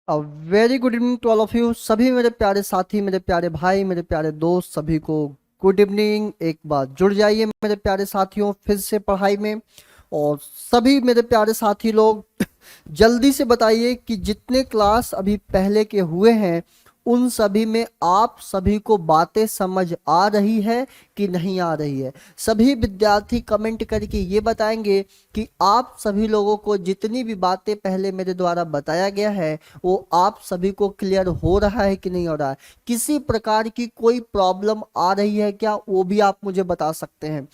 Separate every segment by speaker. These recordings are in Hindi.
Speaker 1: A very good evening to all of you. सभी मेरे प्यारे साथी, मेरे प्यारे भाई, मेरे प्यारे दोस्त, सभी को गुड इवनिंग। एक बार जुड़ जाइए मेरे प्यारे साथियों फिर से पढ़ाई में। और सभी मेरे प्यारे साथी लोग जल्दी से बताइए कि जितने क्लास अभी पहले के हुए हैं उन सभी में आप सभी को बातें समझ आ रही है कि नहीं आ रही है। सभी विद्यार्थी कमेंट करके ये बताएंगे कि आप सभी लोगों को जितनी भी बातें पहले मेरे द्वारा बताया गया है वो आप सभी को क्लियर हो रहा है कि नहीं हो रहा है। किसी प्रकार की कोई प्रॉब्लम आ रही है क्या, वो भी आप मुझे बता सकते हैं।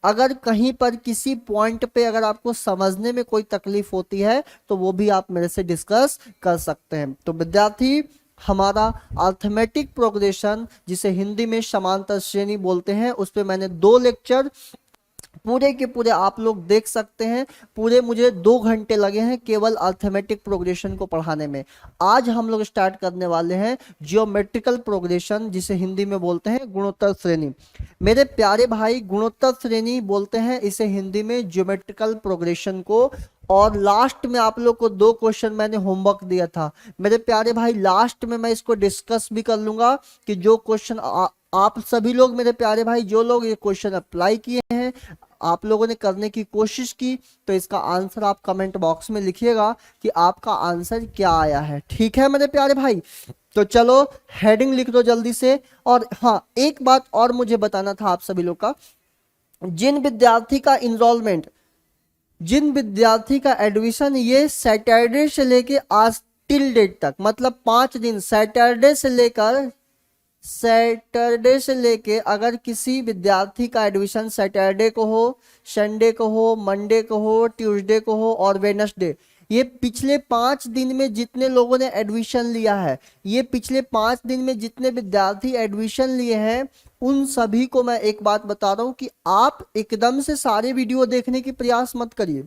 Speaker 1: अगर कहीं पर किसी पॉइंट पे अगर आपको समझने में कोई तकलीफ होती है तो वो भी आप मेरे से डिस्कस कर सकते हैं। तो विद्यार्थी, हमारा अर्थमेटिक प्रोग्रेशन जिसे हिंदी में समांतर श्रेणी बोलते हैं उस पे मैंने 2 लेक्चर पूरे के पूरे आप लोग देख सकते हैं। पूरे मुझे 2 घंटे लगे हैं केवल अर्थमेटिक प्रोग्रेशन को पढ़ाने में। आज हम लोग स्टार्ट करने वाले हैं जियोमेट्रिकल प्रोग्रेशन जिसे हिंदी में बोलते हैं गुणोत्तर श्रेणी। मेरे प्यारे भाई, गुणोत्तर श्रेणी बोलते हैं इसे हिंदी में ज्योमेट्रिकल प्रोग्रेशन को। और लास्ट में आप लोग को 2 क्वेश्चन मैंने होमवर्क दिया था मेरे प्यारे भाई। लास्ट में मैं इसको डिस्कस भी कर लूंगा कि जो क्वेश्चन आप सभी लोग मेरे प्यारे भाई जो लोग ये क्वेश्चन अप्लाई किए हैं, आप लोगों ने करने की कोशिश की, तो इसका आंसर आप कमेंट बॉक्स में लिखिएगा कि आपका आंसर क्या आया है। ठीक है मेरे प्यारे भाई, तो चलो हेडिंग लिख दो जल्दी से। और हाँ, एक बात और मुझे बताना था आप सभी लोग का। जिन विद्यार्थी का इनरोलमेंट, जिन विद्यार्थी का एडमिशन ये सैटरडे से लेके आज टिल डेट तक, मतलब 5 दिन, सैटरडे से लेके अगर किसी विद्यार्थी का एडमिशन सैटरडे को हो, संडे को हो, मंडे को हो, ट्यूसडे को हो और वेडनेसडे, ये पिछले 5 दिन में जितने लोगों ने एडमिशन लिया है, ये पिछले 5 दिन में जितने विद्यार्थी एडमिशन लिए हैं, उन सभी को मैं एक बात बता रहा हूं कि आप एकदम से सारे वीडियो देखने की प्रयास मत करिए।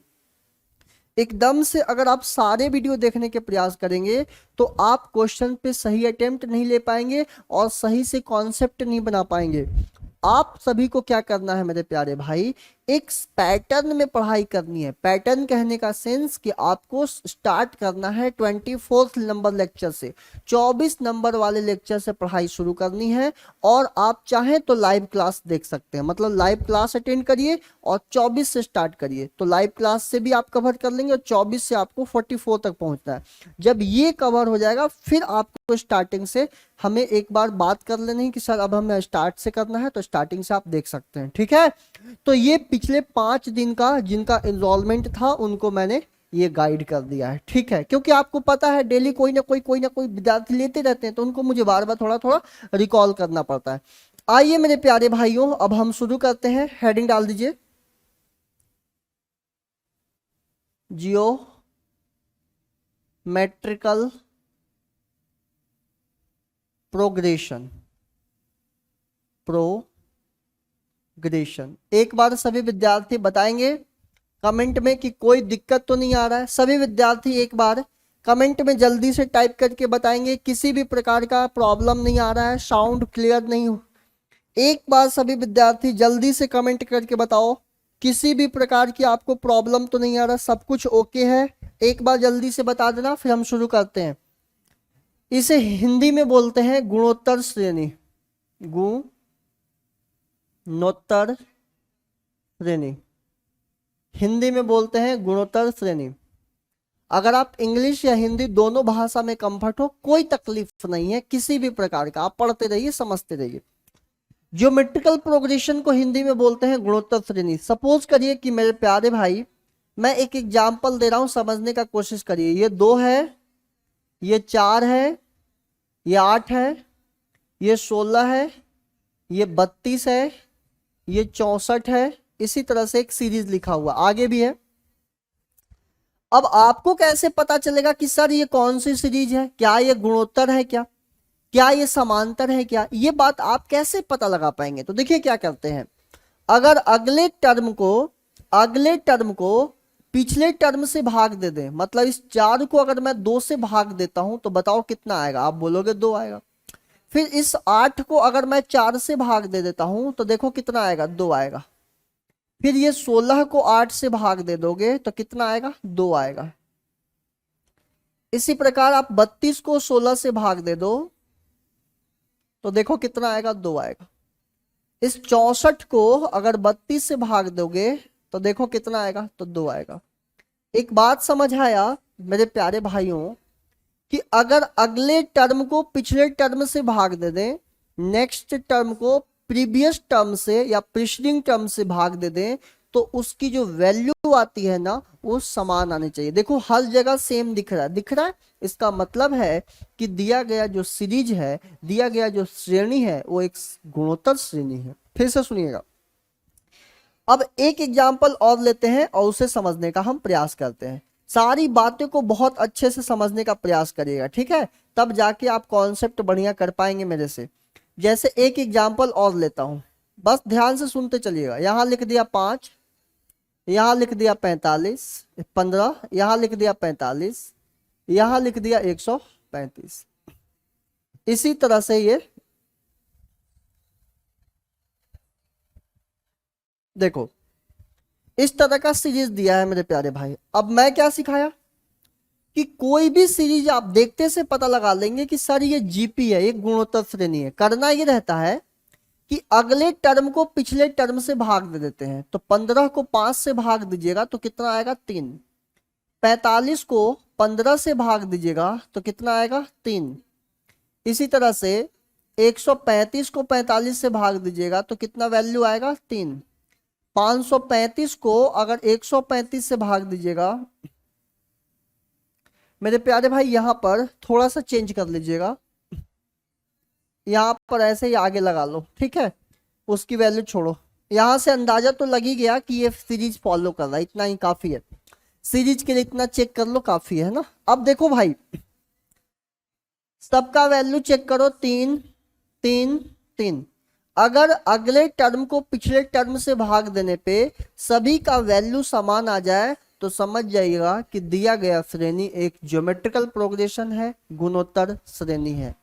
Speaker 1: एकदम से अगर आप सारे वीडियो देखने के प्रयास करेंगे तो आप क्वेश्चन पे सही अटेम्प्ट नहीं ले पाएंगे और सही से कॉन्सेप्ट नहीं बना पाएंगे। आप सभी को क्या करना है मेरे प्यारे भाई, एक पैटर्न में पढ़ाई करनी है। पैटर्न कहने का सेंस कि आपको स्टार्ट करना है 24th नंबर लेक्चर से, 24 नंबर वाले लेक्चर से पढ़ाई शुरू करनी है। और आप चाहें तो लाइव क्लास देख सकते हैं, मतलब लाइव क्लास अटेंड करिए और 24 से स्टार्ट करिए, तो लाइव क्लास से भी आप कवर कर लेंगे और 24 से आपको 44 तक पहुंचना है। जब ये कवर हो जाएगा फिर आपको स्टार्टिंग से हमें एक बार बात कर लेनी कि सर अब हमें स्टार्ट से करना है, तो स्टार्टिंग से आप देख सकते हैं। ठीक है, तो ये पिछले 5 दिन का जिनका एनरोलमेंट था उनको मैंने ये गाइड कर दिया है। ठीक है, क्योंकि आपको पता है डेली कोई ना कोई विद्यार्थी लेते रहते हैं, तो उनको मुझे बार बार थोड़ा थोड़ा रिकॉल करना पड़ता है। आइए मेरे प्यारे भाइयों, अब हम शुरू करते हैं। हेडिंग डाल दीजिए, जियो मेट्रिकल प्रोग्रेशन। प्रोग्रेशन एक बार सभी विद्यार्थी बताएंगे कमेंट में कि कोई दिक्कत तो नहीं आ रहा है। सभी विद्यार्थी एक बार कमेंट में जल्दी से टाइप करके बताएंगे किसी भी प्रकार का प्रॉब्लम नहीं आ रहा है, साउंड क्लियर नहीं हो। एक बार सभी विद्यार्थी जल्दी से कमेंट करके बताओ किसी भी प्रकार की आपको प्रॉब्लम तो नहीं आ रहा, सब कुछ ओके है। एक बार जल्दी से बता देना, फिर हम शुरू करते हैं। इसे हिंदी में बोलते हैं गुणोत्तर श्रेणी। गुणोत्तर श्रेणी हिंदी में बोलते हैं गुणोत्तर श्रेणी। अगर आप इंग्लिश या हिंदी दोनों भाषा में कंफर्ट हो, कोई तकलीफ नहीं है किसी भी प्रकार का, आप पढ़ते रहिए, समझते रहिए। ज्योमेट्रिकल प्रोग्रेशन को हिंदी में बोलते हैं गुणोत्तर श्रेणी। सपोज करिए कि मेरे प्यारे भाई, मैं एक एग्जाम्पल दे रहा हूं, समझने का कोशिश करिए। ये 2 है, ये 4 है, ये 8 है, ये 16 है, ये 32 है, ये 64 है। इसी तरह से एक सीरीज लिखा हुआ आगे भी है। अब आपको कैसे पता चलेगा कि सर ये कौन सी सीरीज है, क्या ये गुणोत्तर है, क्या ये समांतर है, क्या ये बात आप कैसे पता लगा पाएंगे। तो देखिए क्या करते हैं, अगर अगले टर्म को पिछले टर्म से भाग दे दें, मतलब इस 4 को अगर मैं 2 से भाग देता हूं तो बताओ कितना आएगा, आप बोलोगे 2 आएगा। फिर इस 8 को अगर मैं 4 से भाग दे देता हूं तो देखो कितना आएगा, 2 आएगा। फिर ये 16 को 8 से भाग दे दोगे तो कितना आएगा, 2 आएगा। इसी प्रकार आप 32 को 16 से भाग दे दो तो देखो कितना आएगा, 2 आएगा। इस 64 को अगर 32 से भाग दोगे तो देखो कितना आएगा, तो 2 आएगा। एक बात समझ आया मेरे प्यारे भाइयों कि अगर अगले टर्म को पिछले टर्म से भाग दे दें, नेक्स्ट टर्म को प्रीवियस टर्म से या प्रीसीडिंग टर्म से भाग दे दें, तो उसकी जो वैल्यू आती है ना वो समान आनी चाहिए। देखो हर जगह सेम दिख रहा है। इसका मतलब है कि दिया गया जो सीरीज है, दिया गया जो श्रेणी है वो एक गुणोत्तर श्रेणी है। फिर से सुनिएगा। अब एक एग्जाम्पल और लेते हैं और उसे समझने का हम प्रयास करते हैं। सारी बातें को बहुत अच्छे से समझने का प्रयास करिएगा, ठीक है, तब जाके आप कॉन्सेप्ट बढ़िया कर पाएंगे मेरे से। जैसे एक एग्जाम्पल और लेता हूं, बस ध्यान से सुनते चलिएगा। यहां लिख दिया 5, यहां लिख दिया 45, 15, यहां लिख दिया 45, यहां लिख दिया 135। इसी तरह से ये देखो इस तरह का सीरीज दिया है मेरे प्यारे भाई। अब मैं क्या सिखाया कि कोई भी सीरीज आप देखते से पता लगा लेंगे कि सर ये जीपी है, एक गुणोत्तर श्रेणी है। करना ये रहता है कि अगले टर्म को पिछले टर्म से भाग दे देते हैं। तो 15 को 5 से भाग दीजिएगा तो कितना आएगा, 3। 45 को 15 से भाग दीजिएगा तो कितना आएगा, 3। इसी तरह से 135 को 45 से भाग दीजिएगा तो कितना वैल्यू आएगा, 3। 535 को अगर 135 से भाग दीजिएगा, मेरे प्यारे भाई यहां पर थोड़ा सा चेंज कर लीजिएगा, यहां पर ऐसे ही आगे लगा लो, ठीक है, उसकी वैल्यू छोड़ो। यहां से अंदाजा तो लग ही गया कि ये सीरीज फॉलो कर रहा है, इतना ही काफी है। सीरीज के लिए इतना चेक कर लो, काफी है ना। अब देखो भाई सबका वैल्यू चेक करो, 3 3 3। अगर अगले टर्म को पिछले टर्म से भाग देने पे सभी का वैल्यू समान आ जाए तो समझ जाइएगा कि दिया गया श्रेणी एक ज्योमेट्रिकल प्रोग्रेशन है, गुणोत्तर श्रेणी है।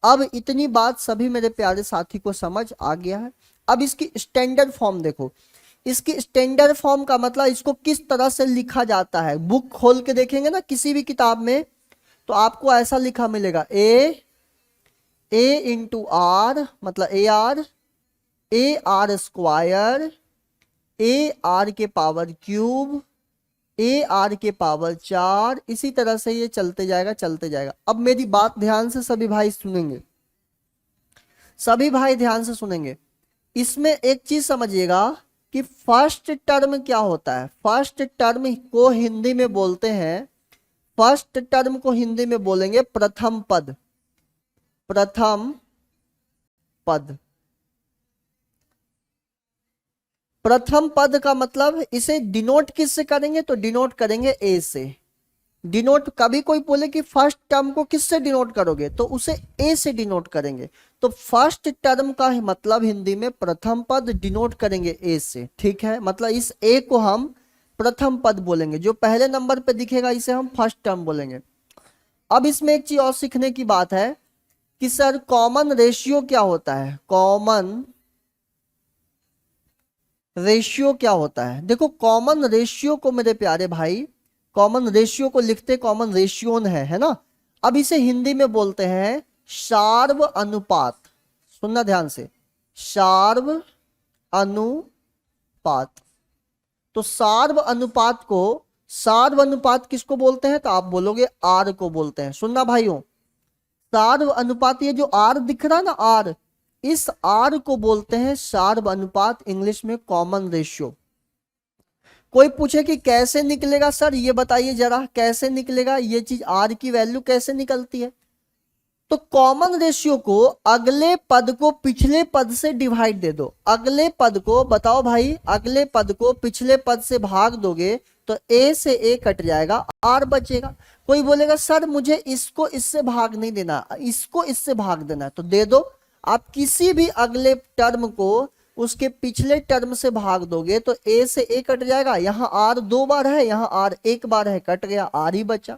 Speaker 1: अब इतनी बात सभी मेरे प्यारे साथी को समझ आ गया है। अब इसकी स्टैंडर्ड फॉर्म देखो। इसकी स्टैंडर्ड फॉर्म का मतलब इसको किस तरह से लिखा जाता है। बुक खोल के देखेंगे ना किसी भी किताब में तो आपको ऐसा लिखा मिलेगा, ए इंटू आर मतलब A R square, A R के पावर क्यूब, ए आर के पावर 4। इसी तरह से ये चलते जाएगा चलते जाएगा। अब मेरी बात ध्यान से सभी भाई सुनेंगे, सभी भाई ध्यान से सुनेंगे। इसमें एक चीज समझिएगा कि फर्स्ट टर्म क्या होता है। फर्स्ट टर्म को हिंदी में बोलते हैं, फर्स्ट टर्म को हिंदी में बोलेंगे प्रथम पद। प्रथम पद, प्रथम पद का मतलब इसे डिनोट किससे करेंगे तो डिनोट करेंगे ए से। डिनोट कभी कोई बोले कि फर्स्ट टर्म को किससे डिनोट करोगे तो उसे ए से डिनोट करेंगे। तो फर्स्ट टर्म का मतलब हिंदी में प्रथम पद डिनोट करेंगे ए से, ठीक है। मतलब इस ए को हम प्रथम पद बोलेंगे, जो पहले नंबर पे दिखेगा इसे हम फर्स्ट टर्म बोलेंगे। अब इसमें एक चीज और सीखने की बात है कि सर कॉमन रेशियो क्या होता है। कॉमन रेशियो क्या होता है। देखो कॉमन रेशियो को मेरे प्यारे भाई, कॉमन रेशियो को लिखते कॉमन रेशियोन है ना। अब इसे हिंदी में बोलते हैं सार्व अनुपात। सुनना ध्यान से, सार्व अनुपात। तो सार्व अनुपात को, सार्व अनुपात किसको बोलते हैं तो आप बोलोगे आर को बोलते हैं। सुनना भाइयों, सार्व अनुपात, ये जो आर दिख रहा है ना आर, इस आर को बोलते हैं सार्व अनुपात, इंग्लिश में कॉमन रेशियो। कोई पूछे कि कैसे निकलेगा सर ये बताइए जरा, कैसे निकलेगा ये चीज, आर की वैल्यू कैसे निकलती है। तो कॉमन रेशियो को अगले पद को पिछले पद से डिवाइड दे दो। अगले पद को बताओ भाई, अगले पद को पिछले पद से भाग दोगे तो ए से ए कट जाएगा, आर बचेगा। कोई बोलेगा सर मुझे इसको इससे भाग नहीं देना, इसको इससे भाग देना है, तो दे दो। आप किसी भी अगले टर्म को उसके पिछले टर्म से भाग दोगे तो ए से ए कट जाएगा। यहां आर 2 बार है, यहां आर 1 बार है, कट गया, आर ही बचा।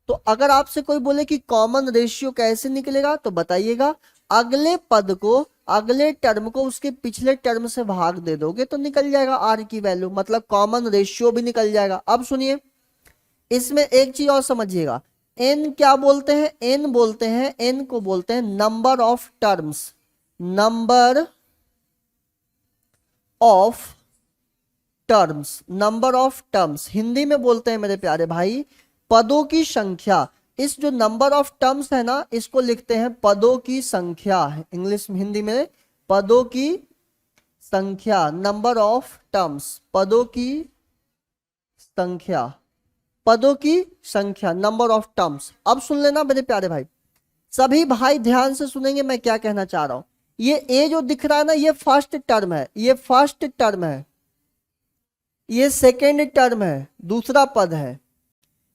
Speaker 1: तो अगर आपसे कोई बोले कि कॉमन रेशियो कैसे निकलेगा तो बताइएगा, अगले पद को, अगले टर्म को उसके पिछले टर्म से भाग दे दोगे तो निकल जाएगा आर की वैल्यू, मतलब कॉमन रेशियो भी निकल जाएगा। अब सुनिए, इसमें एक चीज और समझिएगा, एन क्या बोलते हैं? एन बोलते हैं, एन को बोलते हैं number of terms, number of terms, number of terms Hindi में बोलते हैं मेरे प्यारे भाई पदों की संख्या। इस जो नंबर ऑफ टर्म्स है ना, इसको लिखते हैं पदों की संख्या, इंग्लिश में हिंदी में पदों की संख्या, नंबर ऑफ टर्म्स, पदों की संख्या, पदों की संख्या, नंबर ऑफ टर्म्स। अब सुन लेना मेरे प्यारे भाई, सभी भाई ध्यान से सुनेंगे मैं क्या कहना चाह रहा हूं। ये ए जो दिख रहा है ना, ये फर्स्ट टर्म है, ये फर्स्ट टर्म है, ये सेकेंड टर्म है, दूसरा पद है।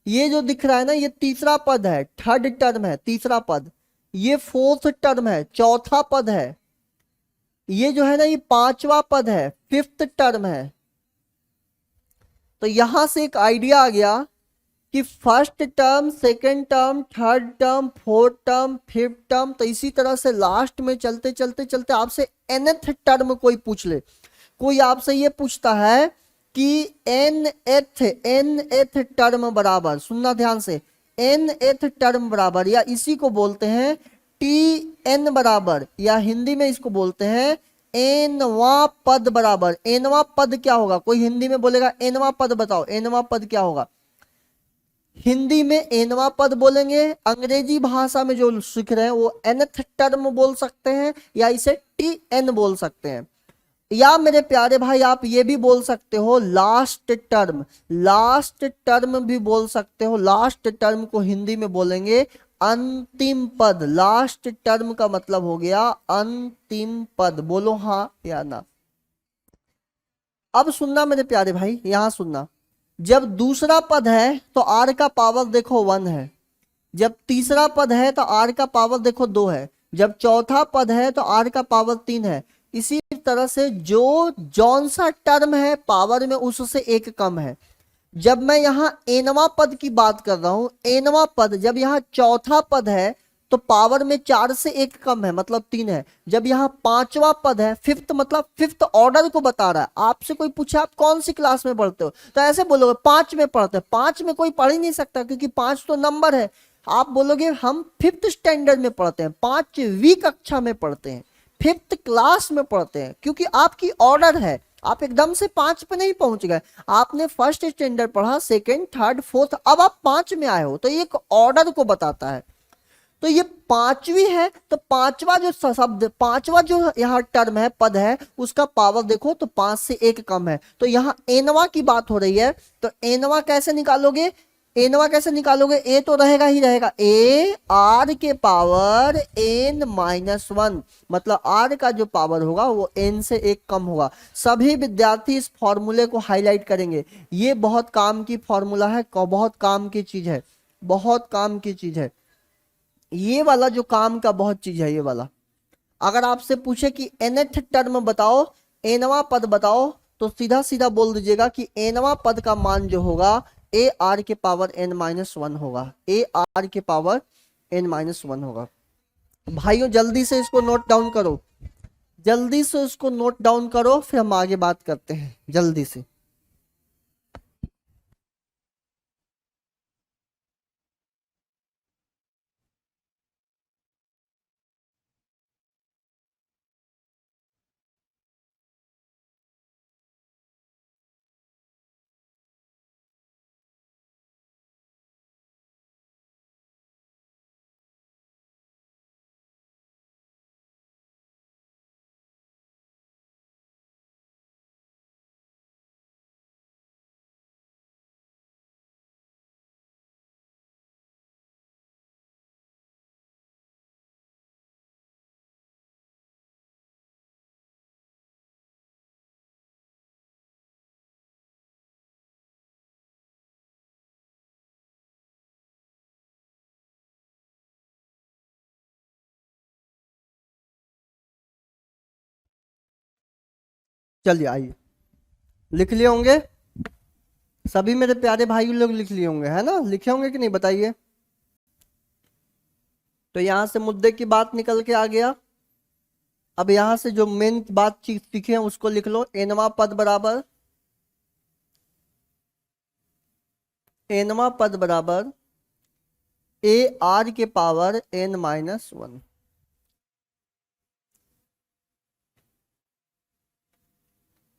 Speaker 1: ये जो दिख रहा है ना, ये तीसरा पद है, थर्ड टर्म है, तीसरा पद। ये फोर्थ टर्म है, चौथा पद है। ये जो है ना, ये पांचवा पद है, फिफ्थ टर्म है। तो यहां से एक आइडिया आ गया कि first term, second term, third term, fourth term, fifth term, तो इसी तरह से लास्ट में चलते चलते चलते आपसे nth टर्म कोई पूछ ले, कोई आपसे ये पूछता है कि nth टर्म बराबर, सुनना ध्यान से, nth टर्म बराबर, या इसी को बोलते हैं tn बराबर, या हिंदी में इसको बोलते हैं एनवा पद बराबर। एनवा पद क्या होगा? कोई हिंदी में बोलेगा एनवा पद बताओ, एनवा पद क्या होगा? हिंदी में एनवा पद बोलेंगे, अंग्रेजी भाषा में जो सीख रहे हैं वो nth टर्म बोल सकते हैं, या इसे tn बोल सकते हैं, या मेरे प्यारे भाई आप ये भी बोल सकते हो लास्ट टर्म, लास्ट टर्म भी बोल सकते हो। लास्ट टर्म को हिंदी में बोलेंगे अंतिम पद। लास्ट टर्म का मतलब हो गया अंतिम पद। बोलो हाँ या ना। अब सुनना मेरे प्यारे भाई, यहां सुनना, जब दूसरा पद है तो आर का पावर देखो 1 है, जब तीसरा पद है तो आर का पावर देखो 2 है, जब चौथा पद है तो आर का पावर 3 है। इसी तरह से जो जौन सा टर्म है पावर में उससे एक कम है। जब मैं यहां एनवा पद की बात कर रहा हूं, एनवा पद जब यहां चौथा पद है तो पावर में 4 से एक कम है, मतलब 3 है। जब यहां पांचवा पद है, फिफ्थ, मतलब फिफ्थ ऑर्डर को बता रहा है। आपसे कोई पूछे आप कौन सी क्लास में पढ़ते हो, तो ऐसे बोलोगे 5 में पढ़ते हैं। 5 में कोई पढ़ ही नहीं सकता, क्योंकि 5 तो नंबर है। आप बोलोगे हम फिफ्थ स्टैंडर्ड में पढ़ते हैं, 5वीं कक्षा में पढ़ते हैं, फिफ्थ क्लास में पढ़ते हैं, क्योंकि आपकी ऑर्डर है। आप एकदम से 5 पे नहीं पहुंच गए, आपने फर्स्ट स्टैंडर्ड पढ़ा, सेकंड, थर्ड, फोर्थ, अब आप 5 में आए हो, तो ये एक ऑर्डर को बताता है। तो ये 5वीं है, तो पांचवा जो शब्द, पांचवा जो यहाँ टर्म है, पद है, उसका पावर देखो तो 5 से एक कम है। तो यहाँ एनवा की बात हो रही है, तो एनवा कैसे निकालोगे? एनवा कैसे निकालोगे? ए तो रहेगा ही रहेगा, ए आर के पावर n-1, मतलब आर का जो पावर होगा वो n से एक कम होगा। सभी विद्यार्थी इस फॉर्मूले को हाईलाइट करेंगे, ये बहुत काम की फॉर्मूला है, बहुत काम की चीज है, बहुत काम की चीज है। ये वाला जो काम का बहुत चीज है, ये वाला। अगर आपसे पूछे कि nth टर्म बताओ, एनवा पद बताओ, तो सीधा सीधा बोल दीजिएगा कि एनवा पद का मान जो होगा ए आर के पावर n-1 होगा, ए आर के पावर n-1 होगा। भाइयों जल्दी से इसको नोट डाउन करो, जल्दी से उसको नोट डाउन करो, फिर हम आगे बात करते हैं जल्दी से। चलिए आइए, लिख लिए होंगे सभी मेरे प्यारे भाई लोग, लिख लिए होंगे, है ना? लिखे होंगे कि नहीं बताइए। तो यहां से मुद्दे की बात निकल के आ गया। अब यहां से जो मेन बात सीखे हैं उसको लिख लो। एनवा पद बराबर, एनवा पद बराबर ए आर के पावर n माइनस 1।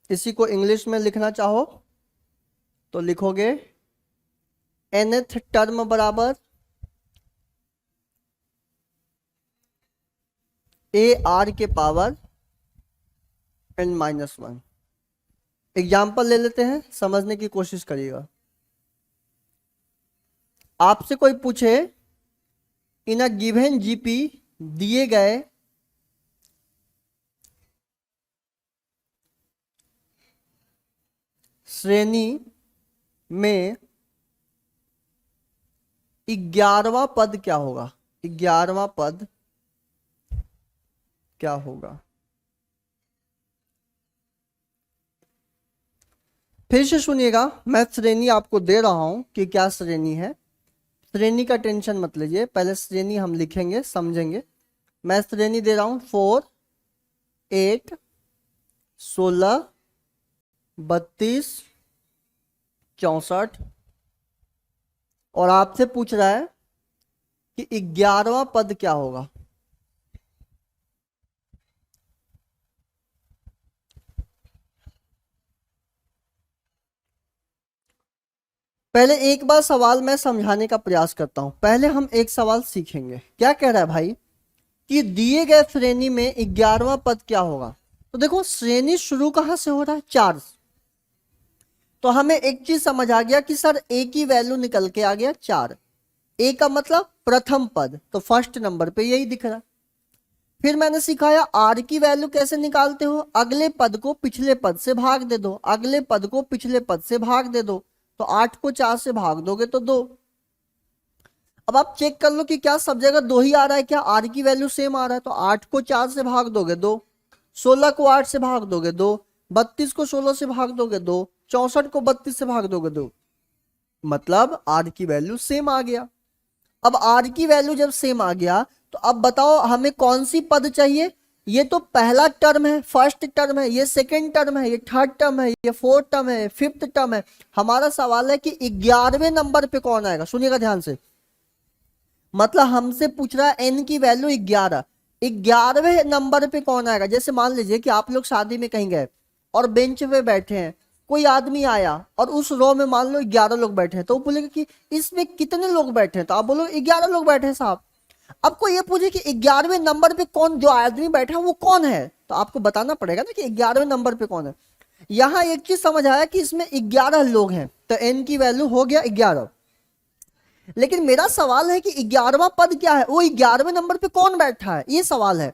Speaker 1: इसी को इंग्लिश में लिखना चाहो तो लिखोगे nth टर्म बराबर ए आर के पावर n माइनस 1। एग्जाम्पल ले लेते हैं, समझने की कोशिश करिएगा। आपसे कोई पूछे इन अ गिवन जीपी, दिए गए श्रेणी में 11वां पद क्या होगा, 11वां पद क्या होगा। फिर से सुनिएगा, मैं श्रेणी आपको दे रहा हूं कि क्या श्रेणी है। श्रेणी का टेंशन मत लीजिए, पहले श्रेणी हम लिखेंगे समझेंगे। मैं श्रेणी दे रहा हूं 4, 8, 16, 32, 64 और आपसे पूछ रहा है कि 11वां पद क्या होगा। पहले एक बार सवाल मैं समझाने का प्रयास करता हूं। पहले हम एक सवाल सीखेंगे। क्या कह रहा है भाई कि दिए गए श्रेणी में 11वां पद क्या होगा। तो देखो श्रेणी शुरू कहां से हो रहा है, 4। तो हमें एक चीज समझ आ गया कि सर ए की वैल्यू निकल के आ गया 4। ए का मतलब प्रथम पद, तो फर्स्ट नंबर पे यही दिख रहा। फिर मैंने सिखाया आर की वैल्यू कैसे निकालते हो, अगले पद को पिछले पद से भाग दे दो, अगले पद को पिछले पद से भाग दे दो। तो 8 को 4 से भाग दोगे तो 2। अब आप चेक कर लो कि क्या सब जगह 2 ही आ रहा है, क्या आर की वैल्यू सेम आ रहा है। तो 8 को 4 से भाग दोगे 2, 16 को 8 से भाग दोगे 2, 32 को 16 से भाग दोगे 2, 64 को 32 से भाग दोगे 2। मतलब आर की वैल्यू सेम आ गया। अब आर की वैल्यू जब सेम आ गया तो अब बताओ हमें कौन सी पद चाहिए। ये तो पहला टर्म है, फर्स्ट टर्म है, ये सेकंड टर्म है, ये थर्ड टर्म है, ये फोर्थ टर्म है, फिफ्थ टर्म है। हमारा सवाल है कि 11वें नंबर पे कौन आएगा। सुनिएगा ध्यान से, मतलब हमसे पूछ रहा है एन की वैल्यू 11, 11वें नंबर पे कौन आएगा। जैसे मान लीजिए कि आप लोग शादी में कहीं गए और बेंच पे बैठे हैं, कोई आदमी आया और उस रो में मान लो 11 लोग बैठे हैं, तो वो बोलेगा कि इसमें कितने लोग बैठे हैं, तो आप बोलो 11 लोग बैठे हैं साहब। आपको ये पूछे कि 11वें नंबर पे कौन जो आदमी बैठा है वो कौन है, तो आपको बताना पड़ेगा ना कि 11वें नंबर पे कौन है। यहां एक चीज समझ आया कि इसमें 11 लोग हैं, तो एन की वैल्यू हो गया 11। लेकिन मेरा सवाल है कि 11वां पद क्या है, वो 11वें नंबर पे कौन बैठा है, ये सवाल है।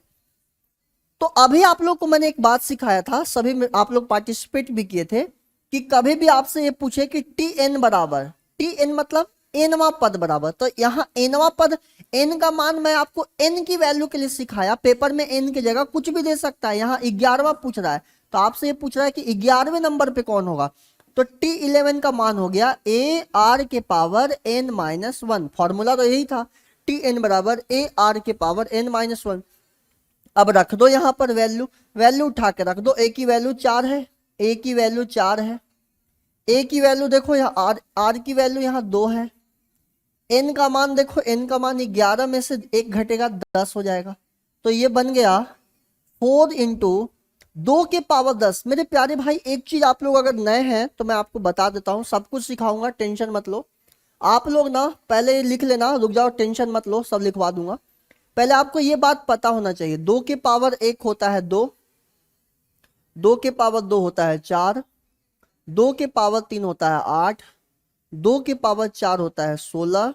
Speaker 1: तो अभी आप लोग को मैंने एक बात सिखाया था, सभी में आप लोग पार्टिसिपेट भी किए थे, कि कभी भी आपसे ये पूछे कि टी एन बराबर, टी एन मतलब एनवा पद बराबर, तो यहाँ एनवा पद, एन का मान मैं आपको एन की वैल्यू के लिए सिखाया। पेपर में एन की जगह कुछ भी दे सकता है, यहाँ 11वां पूछ रहा है, तो आपसे ये पूछ रहा है कि 11वें नंबर पे कौन होगा। तो T11 का मान हो गया ए आर के पावर n माइनस 1। फॉर्मूला तो यही था, टी एन बराबर ए आर के पावर n माइनस 1। अब रख दो यहां पर वैल्यू, वैल्यू उठा के रख दो। ए की वैल्यू 4 है, ए की वैल्यू 4 है, ए की वैल्यू देखो यहाँ आर की वैल्यू यहाँ 2 है। एन का मान देखो, एन का मान 11 में से 1 घटेगा 10 हो जाएगा। तो ये बन गया 4 इंटू 2 के पावर 10। मेरे प्यारे भाई एक चीज आप लोग अगर नए हैं तो मैं आपको बता देता हूँ, सब कुछ सिखाऊंगा, टेंशन मत लो। आप लोग ना पहले लिख लेना, रुक जाओ टेंशन मत लो, सब लिखवा दूंगा। पहले आपको ये बात पता होना चाहिए, 2 के पावर 1 होता है 2, 2 के पावर 2 होता है 4, 2 के पावर 3 होता है 8, 2 के पावर 4 होता है 16,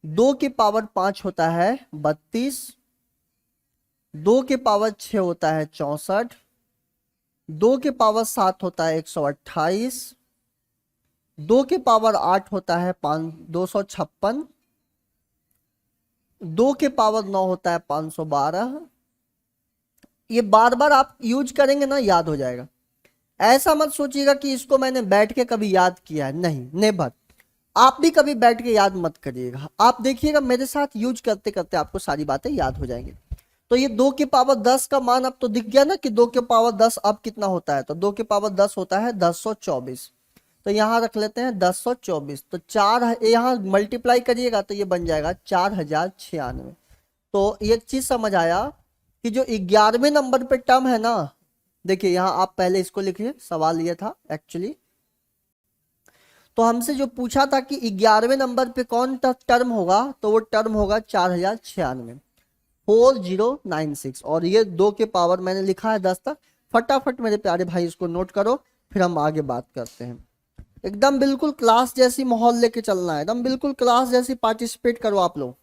Speaker 1: 2 के पावर 5 होता है 32, 2 के पावर 6 होता है 64, 2 के पावर 7 होता है 128, 2 के पावर 8 होता है 256, 2 के पावर 9 होता है 512। ये बार बार आप यूज करेंगे ना याद हो जाएगा। ऐसा मत सोचिएगा कि इसको मैंने बैठ के कभी याद किया है, नहीं, नेवर। आप भी कभी बैठ के याद मत करिएगा, आप देखिएगा मेरे साथ यूज करते करते आपको सारी बातें याद हो जाएंगी। तो ये 2 के पावर 10 का मान अब तो दिख गया ना कि 2 के पावर 10 अब कितना होता है, तो 2 के पावर 10 होता है 1024। तो यहाँ रख लेते हैं 1024। तो चार यहाँ मल्टीप्लाई करिएगा तो ये बन जाएगा 4096। तो एक चीज समझ आया कि जो 11वें नंबर पे टर्म है ना, देखिए यहाँ आप पहले इसको लिखिए, सवाल ये था एक्चुअली। तो हमसे जो पूछा था कि 11वें नंबर पे कौन टर्म होगा, तो वो टर्म होगा 4096, 4096। और ये 2 के पावर मैंने लिखा है 10 तक। फटाफट मेरे प्यारे भाई इसको नोट करो, फिर हम आगे बात करते हैं। एकदम बिल्कुल क्लास जैसी माहौल लेके चलना है, एकदम बिल्कुल क्लास जैसी पार्टिसिपेट करो आप लोग।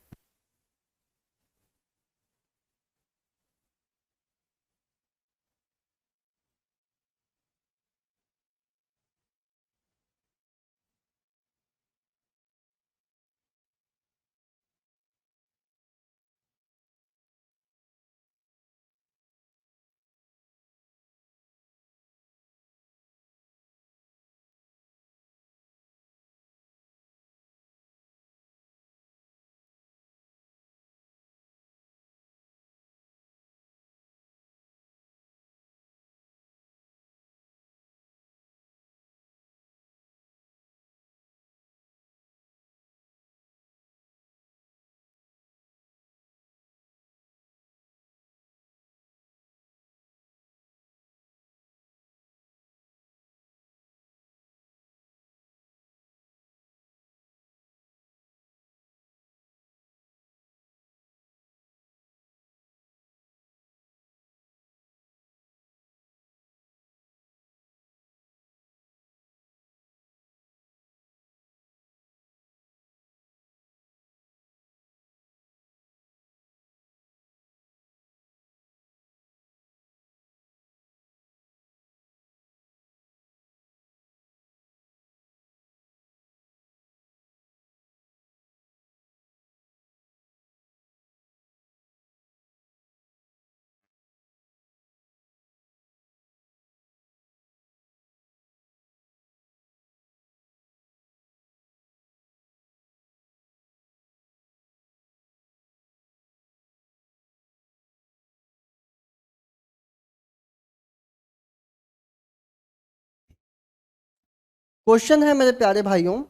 Speaker 1: क्वेश्चन है मेरे प्यारे भाइयों,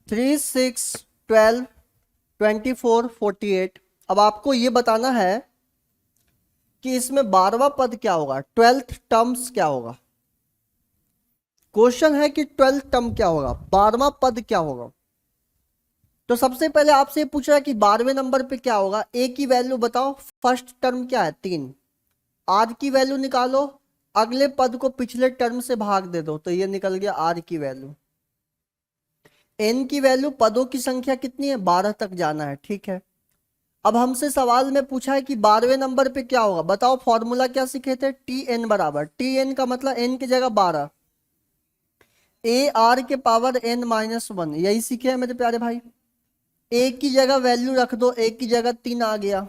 Speaker 1: 3, 6, 12, 24, 48। अब आपको ये बताना है कि इसमें 12वां पद क्या होगा, 12th टर्म्स क्या होगा। क्वेश्चन है कि 12th टर्म क्या होगा, 12वां पद क्या होगा। तो सबसे पहले आपसे पूछ रहा है कि 12वें नंबर पे क्या होगा। ए की वैल्यू बताओ, फर्स्ट टर्म क्या है 3। आर की वैल्यू निकालो, अगले पद को पिछले टर्म से भाग दे दो, तो ये निकल गया आर की वैल्यू। एन की वैल्यू, पदों की संख्या कितनी है, 12 तक जाना है, ठीक है। अब हमसे सवाल में पूछा है कि 12वें नंबर पे क्या होगा, बताओ फॉर्मूला क्या सीखे थे, टी एन बराबर, टी एन का मतलब एन की जगह 12, ए आर के पावर एन माइनस 1, यही सीखे हैं मेरे प्यारे भाई। ए की जगह वैल्यू रख दो, ए की जगह 3 आ गया,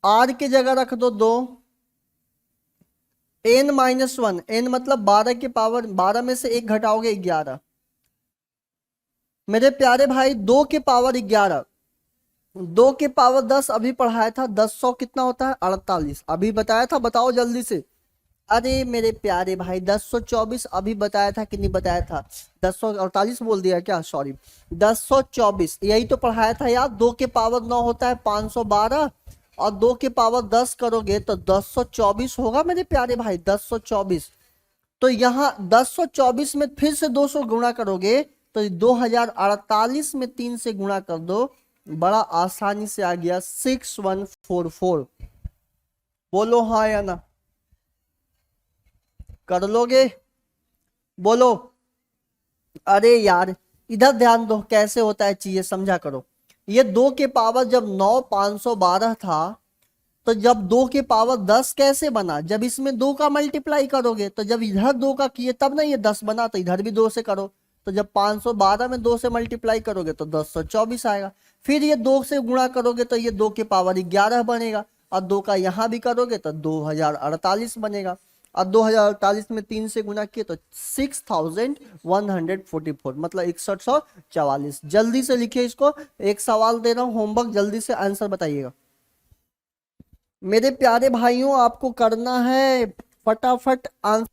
Speaker 1: आर की जगह रख दो 2, एन माइनस 1, एन मतलब 12 के पावर, 12 में से एक घटाओगे 11। मेरे प्यारे भाई 2 के पावर 11, 2 के पावर 10 अभी पढ़ाया था, 10 कितना होता है 48, अभी बताया था, बताओ जल्दी से। अरे मेरे प्यारे भाई 1024 अभी बताया था कि नहीं बताया था, 1048 बोल दिया क्या, सॉरी 1024 यही तो पढ़ाया था यार। 2 के पावर 9 होता है 512, और 2 के पावर 10 करोगे तो 1024 होगा मेरे प्यारे भाई, 1024। तो यहाँ 1024 में फिर से 200 गुणा करोगे तो 2048 में 3 से गुणा कर दो, बड़ा आसानी से आ गया 6144। बोलो हाँ या ना, कर लोगे, बोलो। अरे यार इधर ध्यान दो, कैसे होता है चीजें समझा करो। ये 2 के पावर जब 9 512 था, तो जब 2 के पावर 10 कैसे बना, जब इसमें 2 का मल्टीप्लाई करोगे, तो जब इधर 2 का किए तब ना ये 10 बना, तो इधर भी 2 से करो, तो जब 512 में 2 से मल्टीप्लाई करोगे तो 1024 आएगा। फिर ये 2 से गुणा करोगे तो ये 2 के पावर 11 बनेगा, और 2 का यहां भी करोगे तो 2048 बनेगा, और 2048 में 3 से गुणा किए तो 6144, मतलब 6144। जल्दी से लिखिए इसको, एक सवाल दे रहा हूं होमवर्क, जल्दी से आंसर बताइएगा मेरे प्यारे भाइयों, आपको करना है फटाफट आंसर।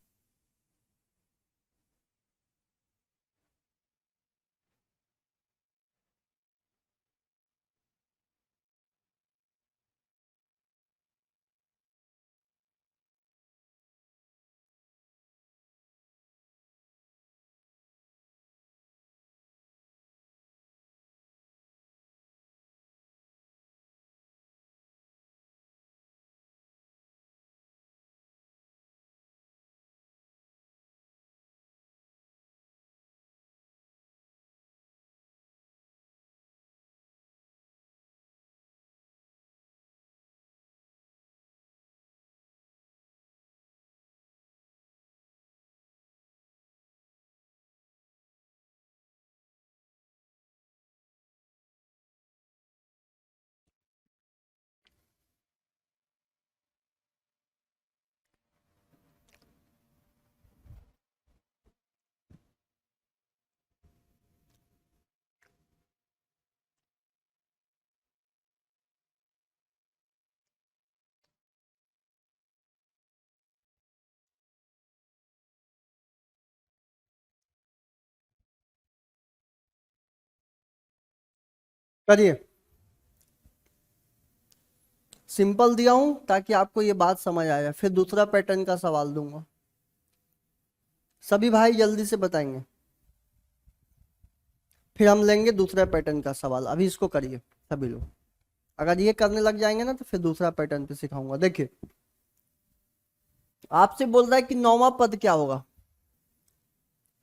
Speaker 1: करिए, सिंपल दिया हूं ताकि आपको ये बात समझ आए, फिर दूसरा पैटर्न का सवाल दूंगा। सभी भाई जल्दी से बताएंगे, फिर हम लेंगे दूसरा पैटर्न का सवाल। अभी इसको करिए सभी लोग, अगर ये करने लग जाएंगे ना तो फिर दूसरा पैटर्न पे सिखाऊंगा। देखिए, आपसे बोल रहा है कि नौवां पद क्या होगा।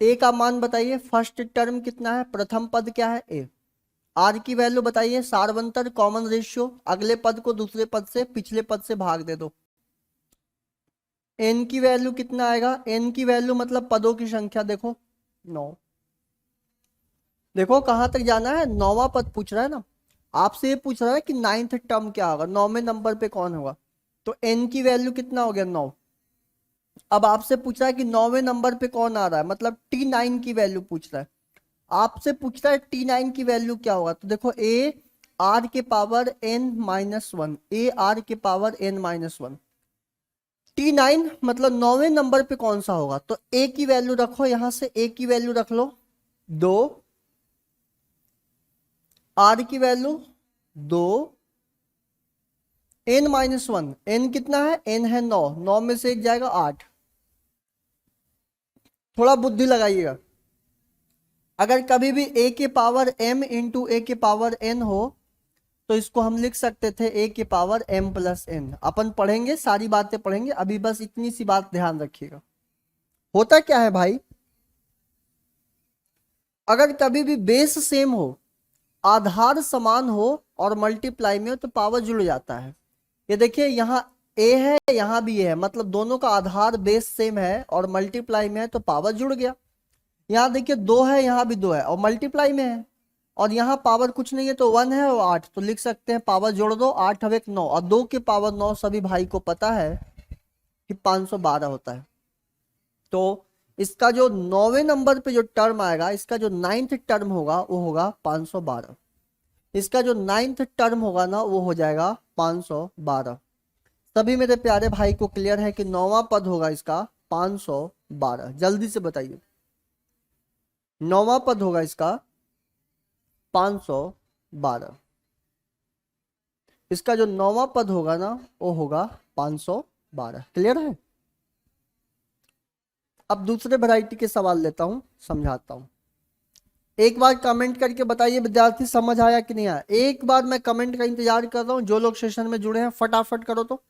Speaker 1: ए का मान बताइए, फर्स्ट टर्म कितना है, प्रथम पद क्या है ए। आर की वैल्यू बताइए, सार्वंतर कॉमन रेशियो, अगले पद को दूसरे पद से पिछले पद से भाग दे दो। एन की वैल्यू कितना आएगा, एन की वैल्यू मतलब पदों की संख्या, देखो 9। देखो कहां तक जाना है, नौवां पद पूछ रहा है ना, आपसे ये पूछ रहा है कि नाइन्थ टर्म क्या होगा, नौवें नंबर पे कौन होगा। तो एन की वैल्यू कितना हो गया 9। अब आपसे पूछ रहा है कि नौवें नंबर पे कौन आ रहा है, मतलब T9 की वैल्यू पूछ रहा है। आपसे पूछ रहा है T9 की वैल्यू क्या होगा, तो देखो ए आर के पावर n-1, ए आर के पावर n-1। T9 मतलब नौवें नंबर पे कौन सा होगा, तो ए की वैल्यू रखो, यहां से ए की वैल्यू रख लो 2, आर की वैल्यू 2, n-1, n कितना है, n है 9, 9 में से एक जाएगा 8। थोड़ा बुद्धि लगाइएगा, अगर कभी भी a के पावर m इंटू ए के पावर n हो तो इसको हम लिख सकते थे a के पावर m प्लस n। अपन पढ़ेंगे, सारी बातें पढ़ेंगे, अभी बस इतनी सी बात ध्यान रखिएगा। होता क्या है भाई, अगर कभी भी बेस सेम हो, आधार समान हो और मल्टीप्लाई में हो तो पावर जुड़ जाता है। ये देखिए यहाँ a है, यहाँ भी a है, मतलब दोनों का आधार बेस सेम है और मल्टीप्लाई में है तो पावर जुड़ गया। यहाँ देखिए 2 है, यहाँ भी 2 है और मल्टीप्लाई में है, और यहाँ पावर कुछ नहीं है तो 1 है और 8, तो लिख सकते हैं पावर जोड़ दो, 8 अब 1 9, और 2 के पावर 9 सभी भाई को पता है कि 512 होता है। तो इसका जो नौवें नंबर पे जो टर्म आएगा, इसका जो नाइन्थ टर्म होगा वो होगा 512। इसका जो नाइन्थ टर्म होगा ना वो हो जाएगा 512। सभी मेरे प्यारे भाई को क्लियर है कि नौवां पद होगा इसका 512, जल्दी से बताइए। नौवां पद होगा इसका 512, इसका जो नौवां पद होगा ना वो होगा 512। क्लियर है। अब दूसरे वैरायटी के सवाल लेता हूं, समझाता हूं। एक बार कमेंट करके बताइए विद्यार्थी समझ आया कि नहीं आया। एक बार मैं कमेंट का इंतजार कर रहा हूं, जो लोग सेशन में जुड़े हैं फटाफट करो तो।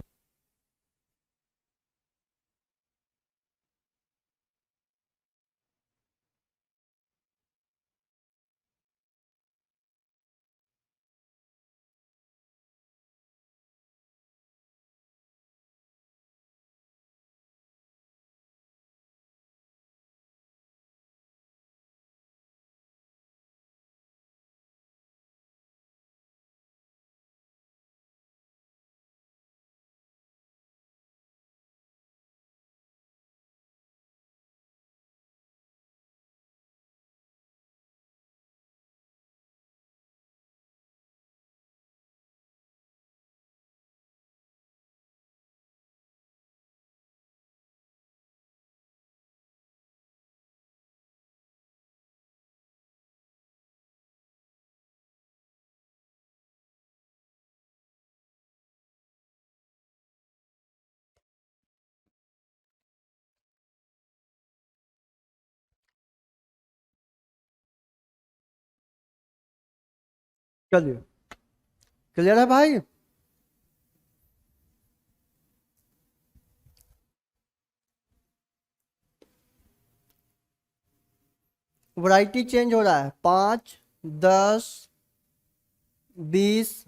Speaker 1: चलिए, क्लियर है भाई। वैरायटी चेंज हो रहा है, 5 10 20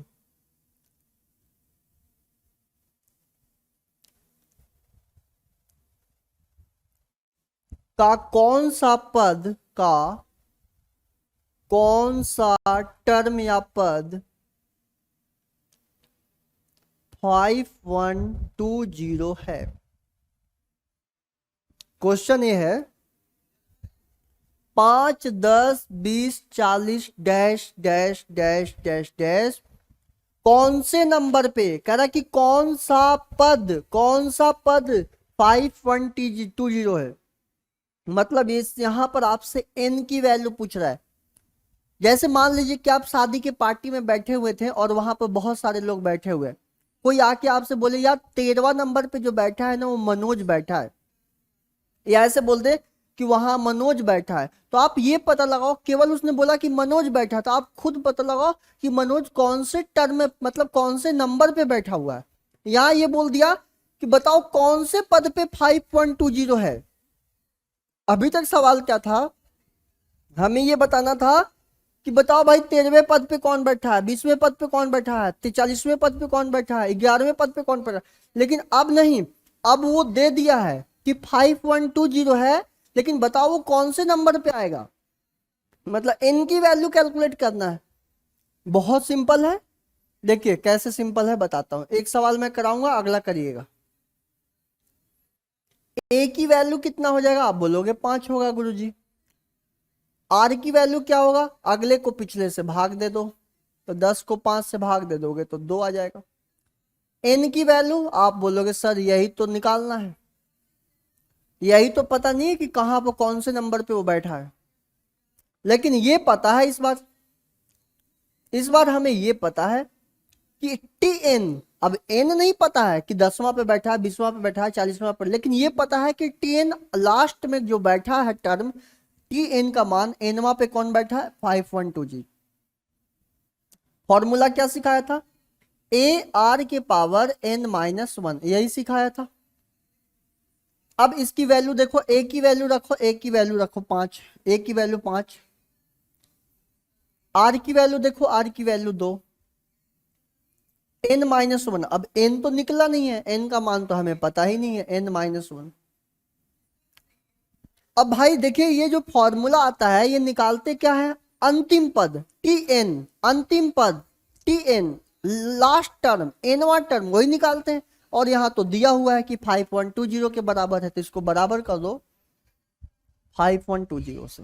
Speaker 1: का कौन सा पद का कौन सा टर्म या पद 5120 है। क्वेश्चन ये है 5 10 20 40 dash dash dash dash dash कौन से नंबर पे, कह रहा कि कौन सा पद 5120 है। मतलब इस यहां पर आपसे n की वैल्यू पूछ रहा है। जैसे मान लीजिए कि आप शादी के पार्टी में बैठे हुए थे और वहां पर बहुत सारे लोग बैठे हुए हैं। कोई आके आपसे बोले यार 13वां नंबर पे जो बैठा है ना वो मनोज बैठा है, या ऐसे बोल दे कि वहां मनोज बैठा है, तो आप ये पता लगाओ, केवल उसने बोला कि मनोज बैठा तो आप खुद पता लगाओ कि मनोज कौन से टर्म में, मतलब कौन से नंबर पे बैठा हुआ है। यहां ये बोल दिया कि बताओ कौन से पद पे 5.20 है। अभी तक सवाल क्या था, हमें ये बताना था कि बताओ भाई 13वें पद पे कौन बैठा है, 20वें पद पे कौन बैठा है, 43वें पद पे कौन बैठा है, 11वें पद पे कौन बैठा है। लेकिन अब नहीं, अब वो दे दिया है कि 5.20 है, लेकिन बताओ वो कौन से नंबर पे आएगा, मतलब एन की वैल्यू कैलकुलेट करना है। बहुत सिंपल है। देखिए कैसे सिंपल है बताता हूं, एक सवाल मैं कराऊंगा, अगला करिएगा। ए की वैल्यू कितना हो जाएगा, आप बोलोगे 5 होगा गुरुजी। आर की वैल्यू क्या होगा, अगले को पिछले से भाग दे दो, तो 10 को 5 से भाग दे दोगे तो 2 आ जाएगा। एन की वैल्यू आप बोलोगे सर यही तो निकालना है, यही तो पता नहीं है कि कहां पर कौन से नंबर पे वो बैठा है। लेकिन ये पता है इस बार हमें ये पता है कि टी एन, अब एन नहीं पता है कि 10वां पे बैठा है, 20वां पे बैठा है, 40वां पे, लेकिन ये पता है कि टी एन लास्ट में जो बैठा है टर्म, टी एन का मान एनवा पे कौन बैठा है, 5.20। फॉर्मूला क्या सिखाया था, ए आर के पावर एन माइनस वन, यही सिखाया था। अब इसकी वैल्यू देखो, ए की वैल्यू रखो, ए की वैल्यू रखो 5, ए की वैल्यू 5, आर की वैल्यू देखो, आर की वैल्यू 2, एन माइनस वन। अब एन तो निकला नहीं है, एन का मान तो हमें पता ही नहीं है, एन माइनस वन। अब भाई देखिए ये जो फॉर्मूला आता है ये निकालते क्या है, अंतिम पद टी एन, अंतिम पद टी एन, लास्ट टर्म एनवा टर्म, वही निकालते हैं। और यहां तो दिया हुआ है कि 5.20 के बराबर है, तो इसको बराबर कर दो 5.20 से।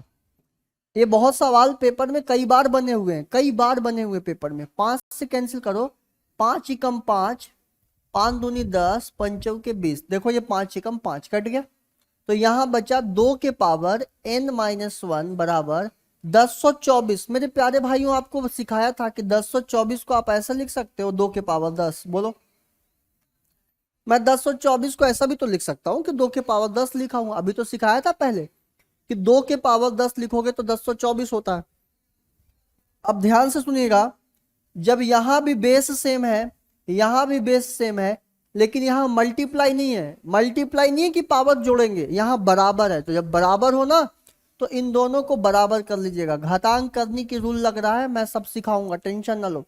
Speaker 1: ये बहुत सवाल पेपर में कई बार बने हुए हैं, कई बार बने हुए पेपर में। 5 से कैंसिल करो, 5 एकम 5, 5 दूनी 10, पंचों के 20, देखो ये 5 एकम 5 कट गया, तो यहां बचा 2 के पावर n माइनस वन बराबर 1024। मेरे प्यारे भाइयों आपको सिखाया था कि 1024 को आप ऐसा लिख सकते हो 2 के पावर 10, बोलो। मैं 1024 को ऐसा भी तो लिख सकता हूं कि 2 के पावर 10 लिखा हूं, अभी तो सिखाया था पहले कि 2 के पावर 10 लिखोगे तो 1024 होता है। अब ध्यान से सुनिएगा, जब यहां भी बेस सेम है, यहां भी बेस सेम है, लेकिन यहां मल्टीप्लाई नहीं है, मल्टीप्लाई नहीं है कि पावर जोड़ेंगे, यहां बराबर है, तो जब बराबर हो ना तो इन दोनों को बराबर कर लीजिएगा। घातांक करने की रूल लग रहा है, मैं सब सिखाऊंगा, टेंशन ना लो।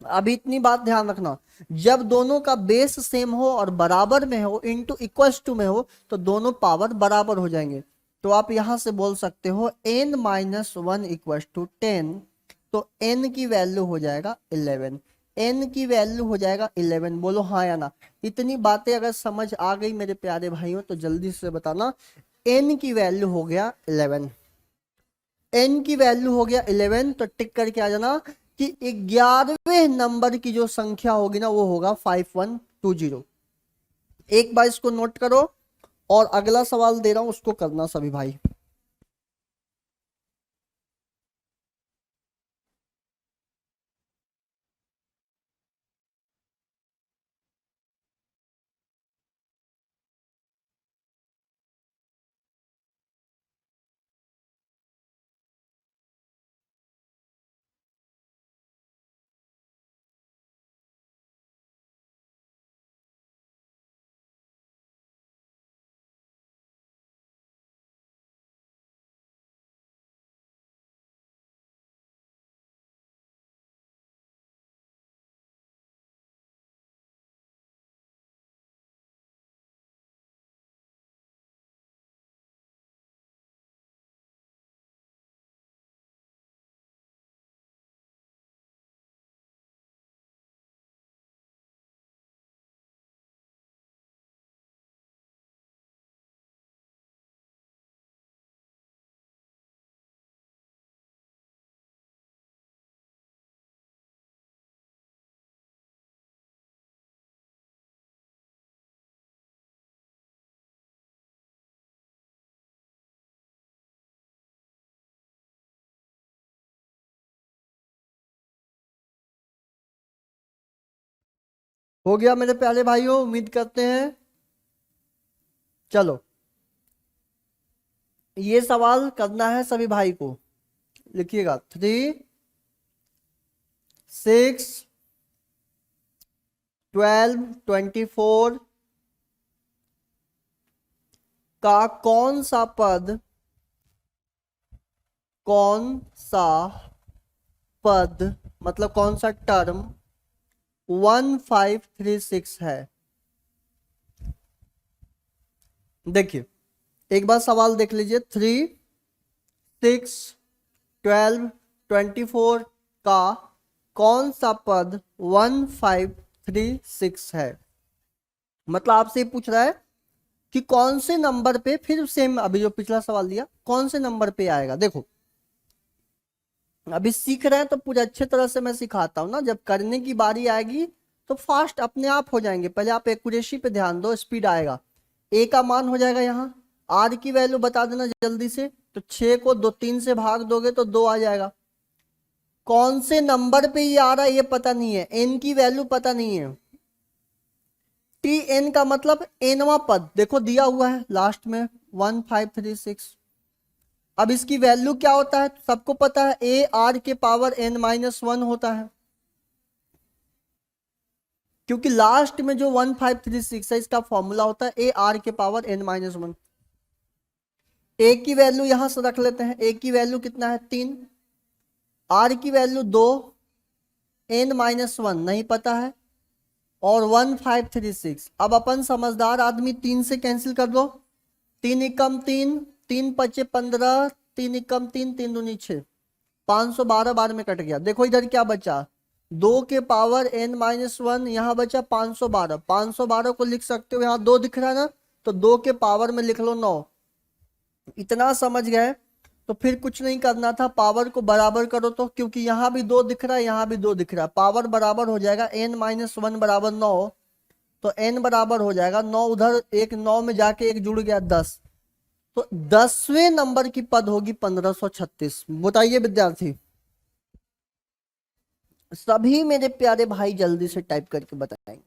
Speaker 1: अभी इतनी बात ध्यान रखना, जब दोनों का बेस सेम हो और बराबर में हो, इंटू इक्वल्स टू में हो, तो दोनों पावर बराबर हो जाएंगे। तो आप यहां से बोल सकते हो n minus one equal to 10, तो n की वैल्यू हो जाएगा 11, n की वैल्यू हो जाएगा 11। बोलो हाँ या ना। इतनी बातें अगर समझ आ गई मेरे प्यारे भाइयों तो जल्दी से बताना, n की वैल्यू हो गया 11, n की वैल्यू हो गया 11, तो टिक करके आ जाना कि 11वें नंबर की जो संख्या होगी ना वो होगा 5120। एक बार इसको नोट करो, और अगला सवाल दे रहा हूं उसको करना सभी भाई। हो गया मेरे प्यारे भाइयों, उम्मीद करते हैं। चलो, ये सवाल करना है सभी भाई को। लिखिएगा 3, 6, 12, 24 का कौन सा पद, कौन सा पद मतलब कौन सा टर्म 1536 है। देखिए, एक बार सवाल देख लीजिए। 3, 6, 12, 24 का कौन सा पद 1536 है। मतलब आपसे ये पूछ रहा है कि कौन से नंबर पे, फिर सेम अभी जो पिछला सवाल दिया, कौन से नंबर पे आएगा। देखो, अभी सीख रहे हैं तो पूरे अच्छे तरह से मैं सिखाता हूं ना, जब करने की बारी आएगी तो फास्ट अपने आप हो जाएंगे। पहले आप एक्यूरेसी पे ध्यान दो, स्पीड आएगा। ए का मान हो जाएगा यहाँ, आर की वैल्यू बता देना जल्दी से। तो 6 को 3 से भाग दोगे तो 2 आ जाएगा। कौन से नंबर पे ये आ रहा है ये पता नहीं है, एन की वैल्यू पता नहीं है। टी एन का मतलब एनवा पद देखो दिया हुआ है लास्ट में 1536। अब इसकी वैल्यू क्या होता है सबको पता है, ए आर के पावर एन माइनस 1 होता है। क्योंकि लास्ट में जो 1536 है इसका फॉर्मूला होता है ए आर के पावर एन माइनस 1। ए की वैल्यू यहां से रख लेते हैं, ए की वैल्यू कितना है 3, आर की वैल्यू 2, एन माइनस 1 नहीं पता है, और 1536। अब अपन समझदार आदमी 3 से कैंसिल कर दो, 3 एकम 3, 3 × 5 = 15, 3 एकम 3, 3 दूनी 6, 512 बार में कट गया। देखो इधर क्या बचा, 2 के पावर n माइनस 1, यहां बचा 512। 512 को लिख सकते हो, यहाँ 2 दिख रहा है ना, तो 2 के पावर में लिख लो 9। इतना समझ गए तो फिर कुछ नहीं करना था, पावर को बराबर करो। तो क्योंकि यहां भी 2 दिख रहा है, यहां भी 2 दिख रहा है, पावर बराबर हो जाएगा, n माइनस 1 बराबर 9। तो n बराबर हो जाएगा 9, उधर एक 9 में जाके एक जुड़ गया 10। तो 10वें नंबर की पद होगी 1536। बताइए विद्यार्थी, सभी मेरे प्यारे भाई जल्दी से टाइप करके बताएंगे।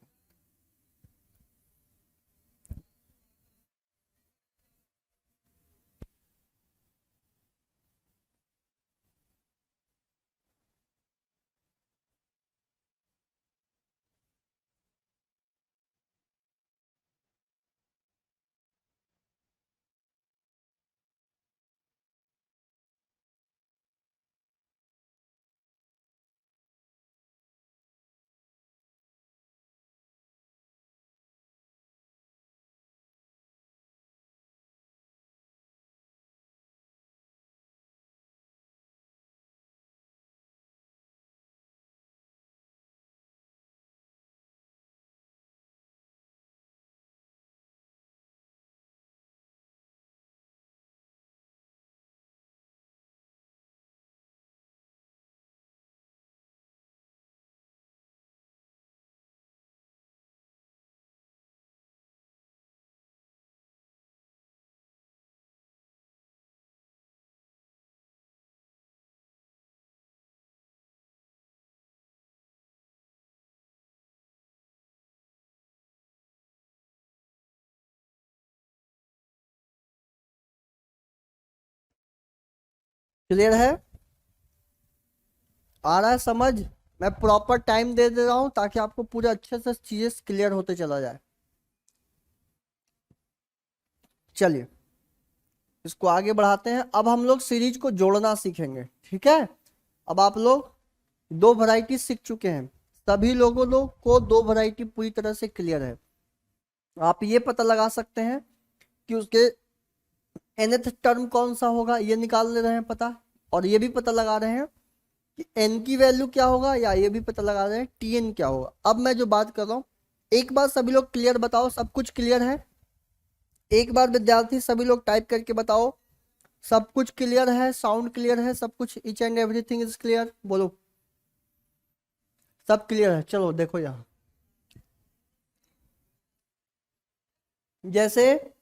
Speaker 1: क्लियर है, आ रहा है समझ। मैं प्रॉपर टाइम दे दे रहा हूं ताकि आपको पूरे अच्छे से चीजें क्लियर होते चला जाए। चलिए, इसको आगे बढ़ाते हैं। अब हम लोग सीरीज को जोड़ना सीखेंगे, ठीक है। अब आप लोग 2 वैरायटी सीख चुके हैं, सभी लोगों को 2 वैरायटी पूरी तरह से क्लियर है। आप ये पता लगा सकते हैं कि उसके nth टर्म कौन सा होगा, ये निकाल ले रहे हैं पता, और ये भी पता लगा रहे हैं कि n की वैल्यू क्या होगा, या ये भी पता लगा रहे हैं tn क्या होगा। अब मैं जो बात कर रहा हूं, एक बार सभी लोग क्लियर बताओ, सब कुछ क्लियर है। एक बार विद्यार्थी सभी लोग टाइप करके बताओ, सब कुछ क्लियर है, साउंड क्लियर है, सब कुछ, each and everything is clear, बोलो सब क्लियर है। चलो देखो यहाँ, जैसे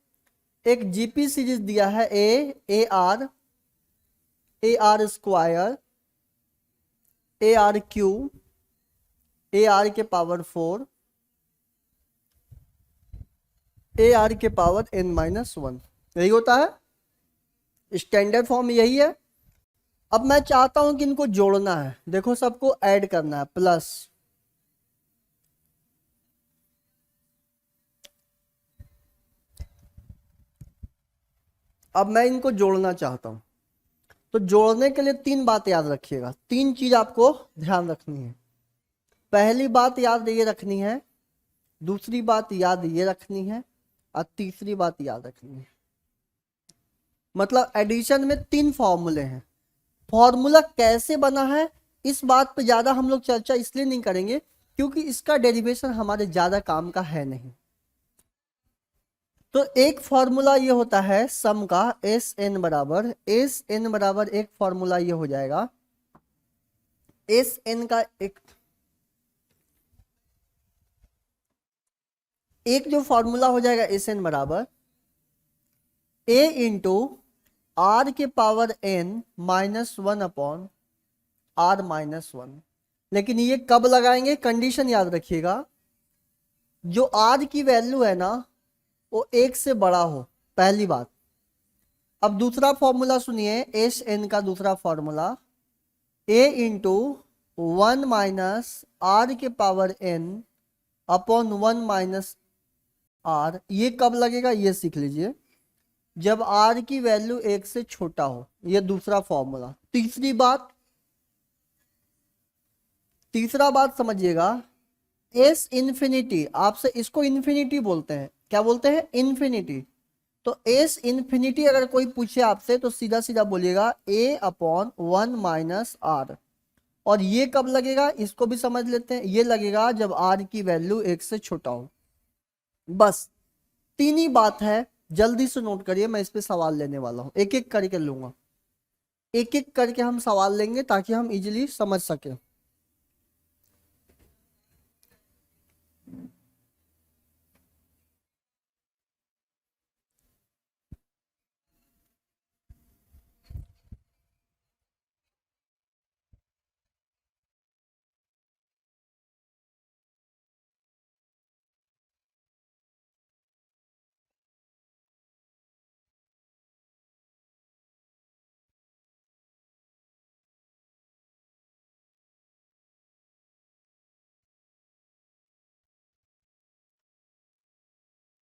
Speaker 1: एक जीपी सीरीज दिया है, A R square, A R Q, A R के पावर 4, ए आर के पावर एन माइनस वन, यही होता है, स्टैंडर्ड फॉर्म यही है। अब मैं चाहता हूं कि इनको जोड़ना है, देखो सबको ऐड करना है, प्लस अब मैं इनको जोड़ना चाहता हूं, तो जोड़ने के लिए तीन बात याद रखिएगा, तीन चीज आपको ध्यान रखनी है। पहली बात याद ये रखनी है, दूसरी बात याद ये रखनी है, और तीसरी बात याद रखनी है। मतलब एडिशन में तीन फॉर्मूले हैं। फॉर्मूला कैसे बना है इस बात पे ज्यादा हम लोग चर्चा इसलिए नहीं करेंगे क्योंकि इसका डेरिवेशन हमारे ज्यादा काम का है नहीं। तो एक फॉर्मूला ये होता है सम का, एस एन बराबर एक फॉर्मूला ये हो जाएगा, एस एन का एक जो फॉर्मूला हो जाएगा एस एन बराबर ए इंटू आर के power N minus one upon R minus one. लेकिन ये कब लगाएंगे, कंडीशन याद रखिएगा, जो आर की वैल्यू है ना वो एक से बड़ा हो, पहली बात। अब दूसरा फॉर्मूला सुनिए, एस एन का दूसरा formula a into one minus are के power n upon one minus r. ये कब लगेगा ये सीख लीजिए, जब आर की वैल्यू एक से छोटा हो, ये दूसरा फॉर्मूला। तीसरा बात समझिएगा, एस इन्फिनिटी, आपसे इसको इन्फिनिटी बोलते हैं, क्या बोलते हैं, इन्फिनिटी। तो एस इन्फिनिटी अगर कोई पूछे आपसे तो सीधा सीधा बोलिएगा ए अपॉन वन माइनस आर। और ये कब लगेगा इसको भी समझ लेते हैं, ये लगेगा जब आर की वैल्यू एक से छोटा हो। बस तीन ही बात है, जल्दी से नोट करिए, मैं इस पे सवाल लेने वाला हूं, एक एक करके लूंगा, एक एक करके हम सवाल लेंगे ताकि हम इजीली समझ सके।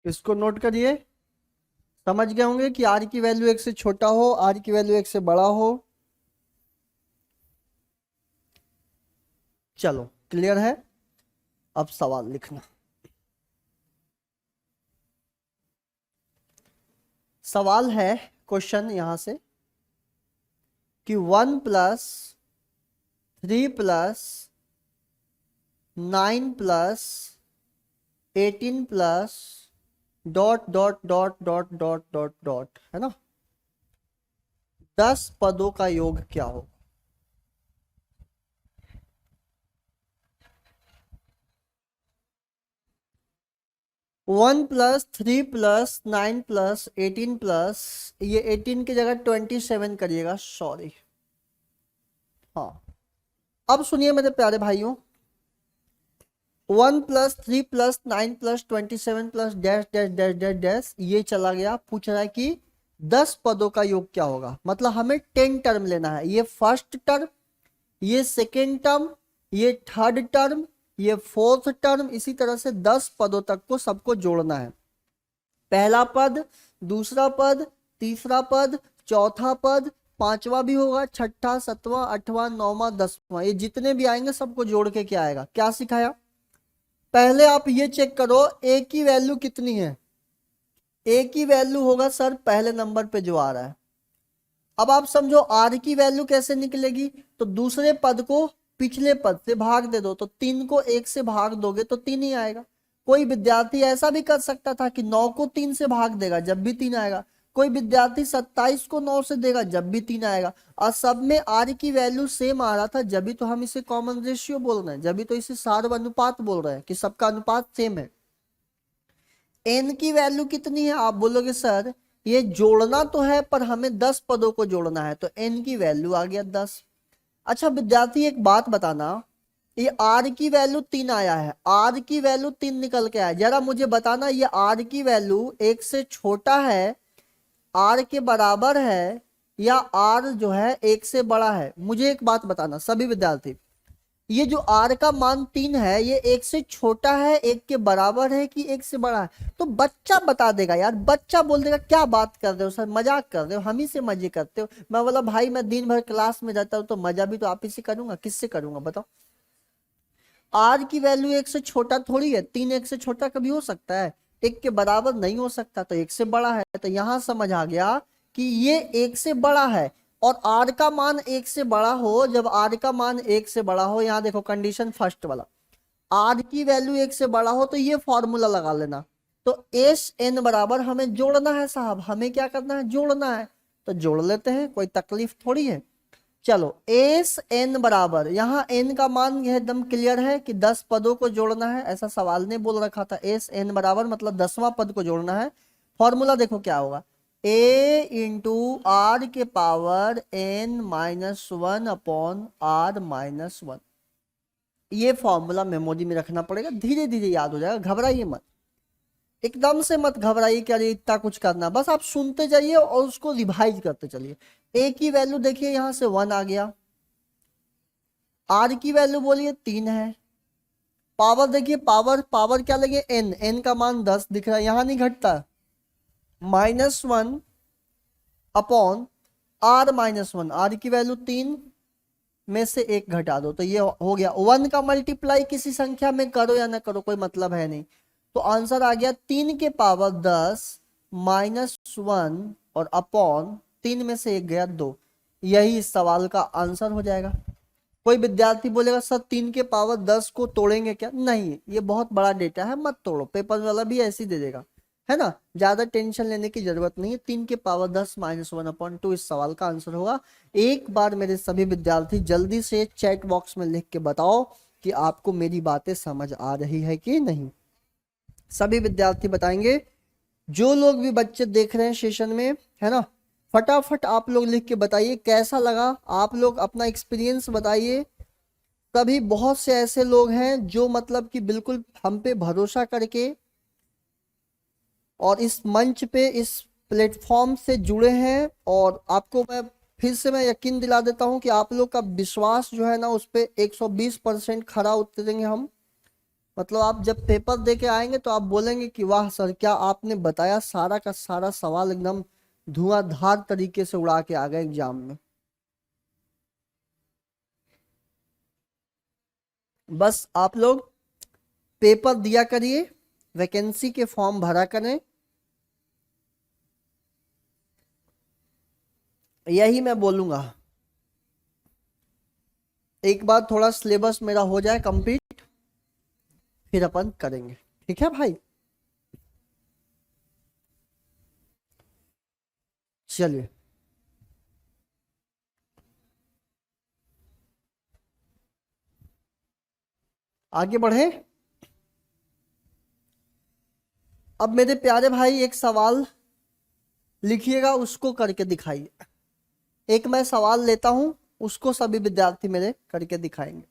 Speaker 1: इसको नोट करिए, समझ गए होंगे कि आर की वैल्यू एक से छोटा हो, आर की वैल्यू एक से बड़ा हो। चलो क्लियर है, अब सवाल लिखना। सवाल है, क्वेश्चन यहां से कि 1+3+9+18+ dot dot dot dot dot dot dot, है ना, 10 पदों का योग क्या हो। One plus three plus nine plus 18+, ये 18 की जगह 27 करिएगा, सॉरी। हाँ, अब सुनिए मेरे प्यारे भाइयों, 1+3+9+27+ dash dash dash dash dash, ये चला गया। पूछ रहा है कि 10 पदों का योग क्या होगा, मतलब हमें 10 टर्म लेना है, ये फर्स्ट टर्म, ये सेकेंड टर्म, ये थर्ड टर्म, ये फोर्थ टर्म, इसी तरह से 10 पदों तक को सबको जोड़ना है। पहला पद, दूसरा पद, तीसरा पद, चौथा पद, पांचवा भी होगा, छठा, सातवां, आठवां, नौवां, 10वां, ये जितने भी आएंगे सबको जोड़ के क्या आएगा। क्या सिखाया, पहले आप ये चेक करो ए की वैल्यू कितनी है। ए की वैल्यू होगा सर पहले नंबर पे जो आ रहा है। अब आप समझो आर की वैल्यू कैसे निकलेगी, तो दूसरे पद को पिछले पद से भाग दे दो, तो 3 को 1 से भाग दोगे तो 3 ही आएगा। कोई विद्यार्थी ऐसा भी कर सकता था कि 9 को 3 से भाग देगा जब भी 3 आएगा, कोई विद्यार्थी 27 को 9 से देगा जब भी 3 आएगा, और सब में आर की वैल्यू सेम आ रहा था, जब भी तो हम इसे कॉमन रेशियो बोल रहे हैं, जब भी तो इसे सार्व अनुपात बोल रहे हैं कि सबका अनुपात सेम है। एन की वैल्यू कितनी है, आप बोलोगे सर ये जोड़ना तो है पर हमें 10 पदों को जोड़ना है, तो एन की वैल्यू आ गया 10। अच्छा विद्यार्थी एक बात बताना, ये आर की वैल्यू 3 आया है, आर की वैल्यू 3 निकल के आया, जरा मुझे बताना ये आर की वैल्यू 1 से छोटा है, आर के बराबर है, या आर जो है 1 से बड़ा है। मुझे एक बात बताना सभी विद्यार्थी, ये जो आर का मान 3 है ये 1 से छोटा है, 1 के बराबर है कि 1 से बड़ा है? तो बच्चा बता देगा यार, बच्चा बोल देगा क्या बात कर रहे हो सर, मजाक कर रहे हो, हम ही से मजे करते हो। मैं बोला भाई मैं दिन भर क्लास में रहता हूँ तो मजा भी तो आप ही से करूंगा, किससे करूंगा बताओ? आर की वैल्यू 1 से छोटा थोड़ी है, 3 1 से छोटा कभी हो सकता है? 1 के बराबर नहीं हो सकता, तो 1 से बड़ा है। तो यहां समझ आ गया कि ये 1 से बड़ा है। और आर का मान 1 से बड़ा हो, जब आर का मान 1 से बड़ा हो, यहां देखो कंडीशन फर्स्ट वाला, आर की वैल्यू 1 से बड़ा हो तो ये फॉर्मूला लगा लेना। तो एस एन बराबर हमें जोड़ना है साहब, हमें क्या करना है, जोड़ना है। तो जोड़ लेते हैं, कोई तकलीफ थोड़ी है। चलो एस एन बराबर, यहाँ एन का मान यह एकदम क्लियर है कि 10 पदों को जोड़ना है, ऐसा सवाल ने बोल रखा था। एस एन बराबर मतलब 10वां पद को जोड़ना है। फॉर्मूला देखो क्या होगा, ए इंटू आर के power N minus 1 upon R minus 1। ये फॉर्मूला मेमोरी में रखना पड़ेगा, धीरे धीरे याद हो जाएगा, घबराइए मत, एकदम से मत घबराइए कि अरे इतना कुछ करना, बस आप सुनते जाइए और उसको रिवाइज करते चलिए। ए की वैल्यू देखिए यहां से 1 आ गया, आर की वैल्यू बोलिए 3 है, पावर देखिए, पावर पावर क्या लगे एन, एन का मान 10 दिख रहा है, यहां नहीं घटता, -1 अपॉन आर माइनस 1, आर की वैल्यू 3 में से 1 घटा दो, तो ये हो गया। 1 का मल्टीप्लाई किसी संख्या में करो या ना करो कोई मतलब है नहीं, तो आंसर आ गया 3 के पावर 10 -1 और अपॉन 3 में से 1 गया 2। यही इस सवाल का आंसर हो जाएगा। कोई विद्यार्थी बोलेगा सर 3 के पावर 10 को तोड़ेंगे क्या? नहीं, ये बहुत बड़ा डेटा है, मत तोड़ो, पेपर वाला भी ऐसे ही दे देगा, है ना, ज्यादा टेंशन लेने की जरूरत नहीं है। 3 के पावर 10 -1/2 इस सवाल का आंसर होगा। एक बार मेरे सभी विद्यार्थी जल्दी से चैट बॉक्स में लिख के बताओ कि आपको मेरी बातें समझ आ रही है कि नहीं। सभी विद्यार्थी बताएंगे, जो लोग भी बच्चे देख रहे हैं सेशन में, है ना, फटाफट आप लोग लिख के बताइए कैसा लगा, आप लोग अपना एक्सपीरियंस बताइए। तभी बहुत से ऐसे लोग हैं जो मतलब कि बिल्कुल हम पे भरोसा करके और इस मंच पे, इस प्लेटफॉर्म से जुड़े हैं, और आपको मैं फिर से मैं यकीन दिला देता हूं कि आप लोग का विश्वास जो है ना उस पे 120% खरा उतरेंगे हम। मतलब आप जब पेपर दे के आएंगे तो आप बोलेंगे कि वाह सर क्या आपने बताया, सारा का सारा सवाल एकदम धुआंधार तरीके से उड़ा के आ गए एग्जाम में। बस आप लोग पेपर दिया करिए, वैकेंसी के फॉर्म भरा करें, यही मैं बोलूंगा। एक बार थोड़ा सिलेबस मेरा हो जाए कंप्लीट, फिर अपन करेंगे, ठीक है भाई। चलिए आगे बढ़े। अब मेरे प्यारे भाई एक सवाल लिखिएगा, उसको करके दिखाइए। एक मैं सवाल लेता हूं, उसको सभी विद्यार्थी मेरे करके दिखाएंगे।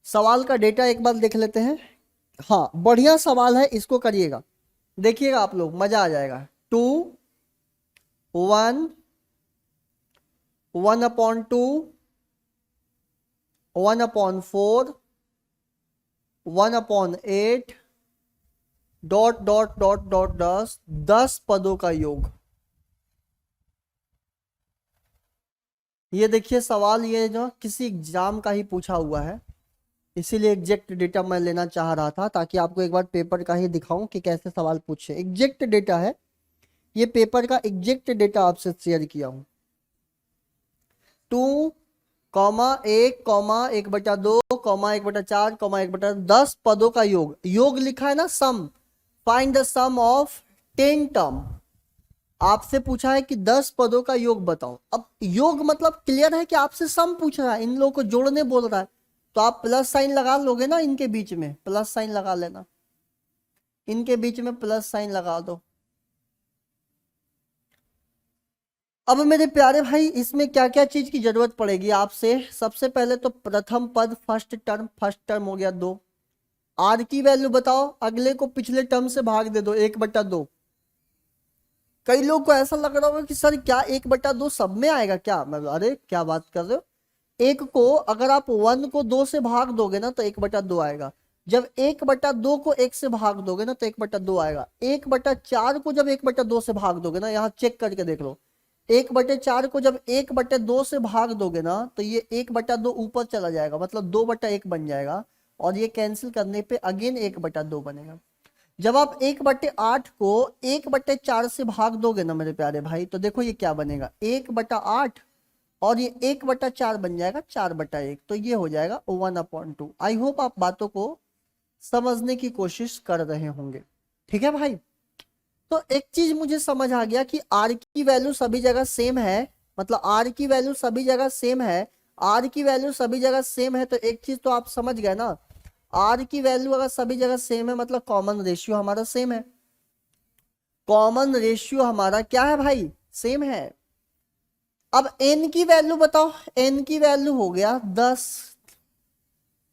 Speaker 1: सवाल का डेटा एक बार देख लेते हैं। हाँ बढ़िया सवाल है, इसको करिएगा, देखिएगा आप लोग, मजा आ जाएगा। 2 1 1/2 1/4 1/8 डॉट डॉट डॉट डॉट 10 पदों का योग। ये देखिए सवाल, ये जो किसी एग्जाम का ही पूछा हुआ है, इसीलिए एग्जैक्ट डेटा मैं लेना चाह रहा था, ताकि आपको एक बार पेपर का ही दिखाऊं कि कैसे सवाल पूछे। एग्जैक्ट डेटा है ये, पेपर का एग्जैक्ट डेटा आपसे शेयर किया हूं। 2 1 1/2 1/4 1/10 पदों का योग, योग लिखा है ना sum, find the sum of 10 term. आपसे पूछा है कि 10 पदों का योग बताओ। अब योग मतलब क्लियर है कि आपसे सम पूछ रहा है, इन लोगों को जोड़ने बोल रहा है, तो आप प्लस साइन लगा लोगे ना, इनके बीच में प्लस साइन लगा लेना, इनके बीच में प्लस साइन लगा दो। अब मेरे प्यारे भाई इसमें क्या क्या चीज की जरूरत पड़ेगी आपसे। सबसे पहले तो प्रथम पद फर्स्ट टर्म हो गया 2। आर की वैल्यू बताओ, अगले को पिछले टर्म से भाग दे दो 1/2। कई लोग को ऐसा लग रहा होगा कि सर क्या 1/2 सब में आएगा क्या, मैं अरे क्या बात कर रहे हो। एक को अगर आप 1 को 2 से भाग दोगे ना तो 1/2 आएगा। जब 1/2 को 1 से भाग दोगे ना तो 1/2 आएगा। 1/4 को जब 1/2 से भाग दोगे ना, यहाँ चेक करके देख लो, 1/4 को जब 1/2 से भाग दोगे ना तो ये 1/2 ऊपर चला जाएगा, मतलब 2/1 बन जाएगा। और ये कैंसिल करने पे अगेन 1/2 बनेगा। जब आप 1/8 को 1/4 से भाग दोगे ना मेरे प्यारे भाई, तो देखो ये क्या बनेगा, 1/8 और ये 1/4 बन जाएगा 4/1, तो ये हो जाएगा 1/2। आई होप आप बातों को समझने की कोशिश कर रहे होंगे। ठीक है भाई, तो एक चीज मुझे समझ आ गया कि आर की वैल्यू सभी जगह सेम है, मतलब आर की वैल्यू सभी जगह सेम है। आर की वैल्यू सभी जगह सेम है तो एक चीज तो आप समझ गए ना, आर की वैल्यू अगर सभी जगह सेम है मतलब कॉमन रेशियो हमारा सेम है। कॉमन रेशियो हमारा क्या है भाई, सेम है। अब एन की वैल्यू बताओ, एन की वैल्यू हो गया 10।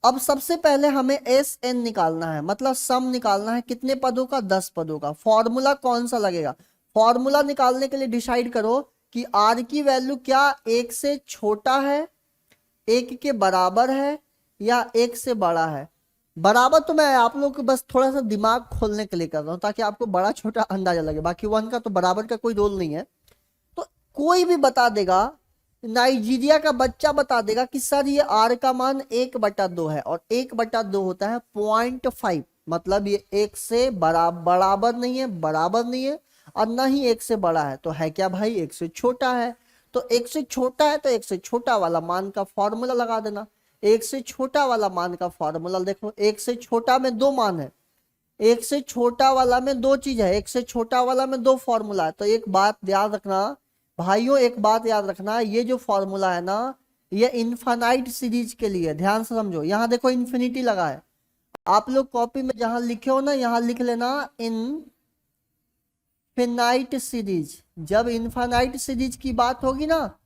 Speaker 1: अब सबसे पहले हमें एस एन निकालना है, मतलब सम निकालना है कितने पदों का, 10 पदों का। फॉर्मूला कौन सा लगेगा, फॉर्मूला निकालने के लिए डिसाइड करो कि आर की वैल्यू क्या 1 से छोटा है, 1 के बराबर है, या 1 से बड़ा है। बराबर तो मैं आप लोग को बस थोड़ा सा दिमाग खोलने के लिए कर रहा हूं ताकि आपको बड़ा छोटा अंदाजा लगे, बाकी 1 का तो बराबर का कोई रोल नहीं है। तो कोई भी बता देगा, नाइजीरिया का बच्चा बता देगा कि सर ये आर का मान 1/2 है, और 1/2 होता है 0.5, मतलब ये 1 से बराबर नहीं है, बराबर नहीं है, और ना ही 1 से बड़ा है। तो है क्या भाई, 1 से छोटा है। तो 1 से छोटा है तो 1 से छोटा वाला मान का फॉर्मूला लगा देना। 1 से छोटा वाला मान का फॉर्मूला देखो, 1 से छोटा में 2 मान है, 1 से छोटा वाला में 2 चीज है, 1 से छोटा वाला में 2 फॉर्मूला है। तो एक बात याद रखना भाइयों, एक बात याद रखना, ये जो फॉर्मूला है ना ये इनफाइनाइट सीरीज के लिए, ध्यान से समझो। यहां देखो इन्फिनिटी लगा है, आप लोग कॉपी में जहां लिखे हो ना यहां लिख लेना इनफिनाइट सीरीज। जब इनफाइनाइट सीरीज की बात होगी ना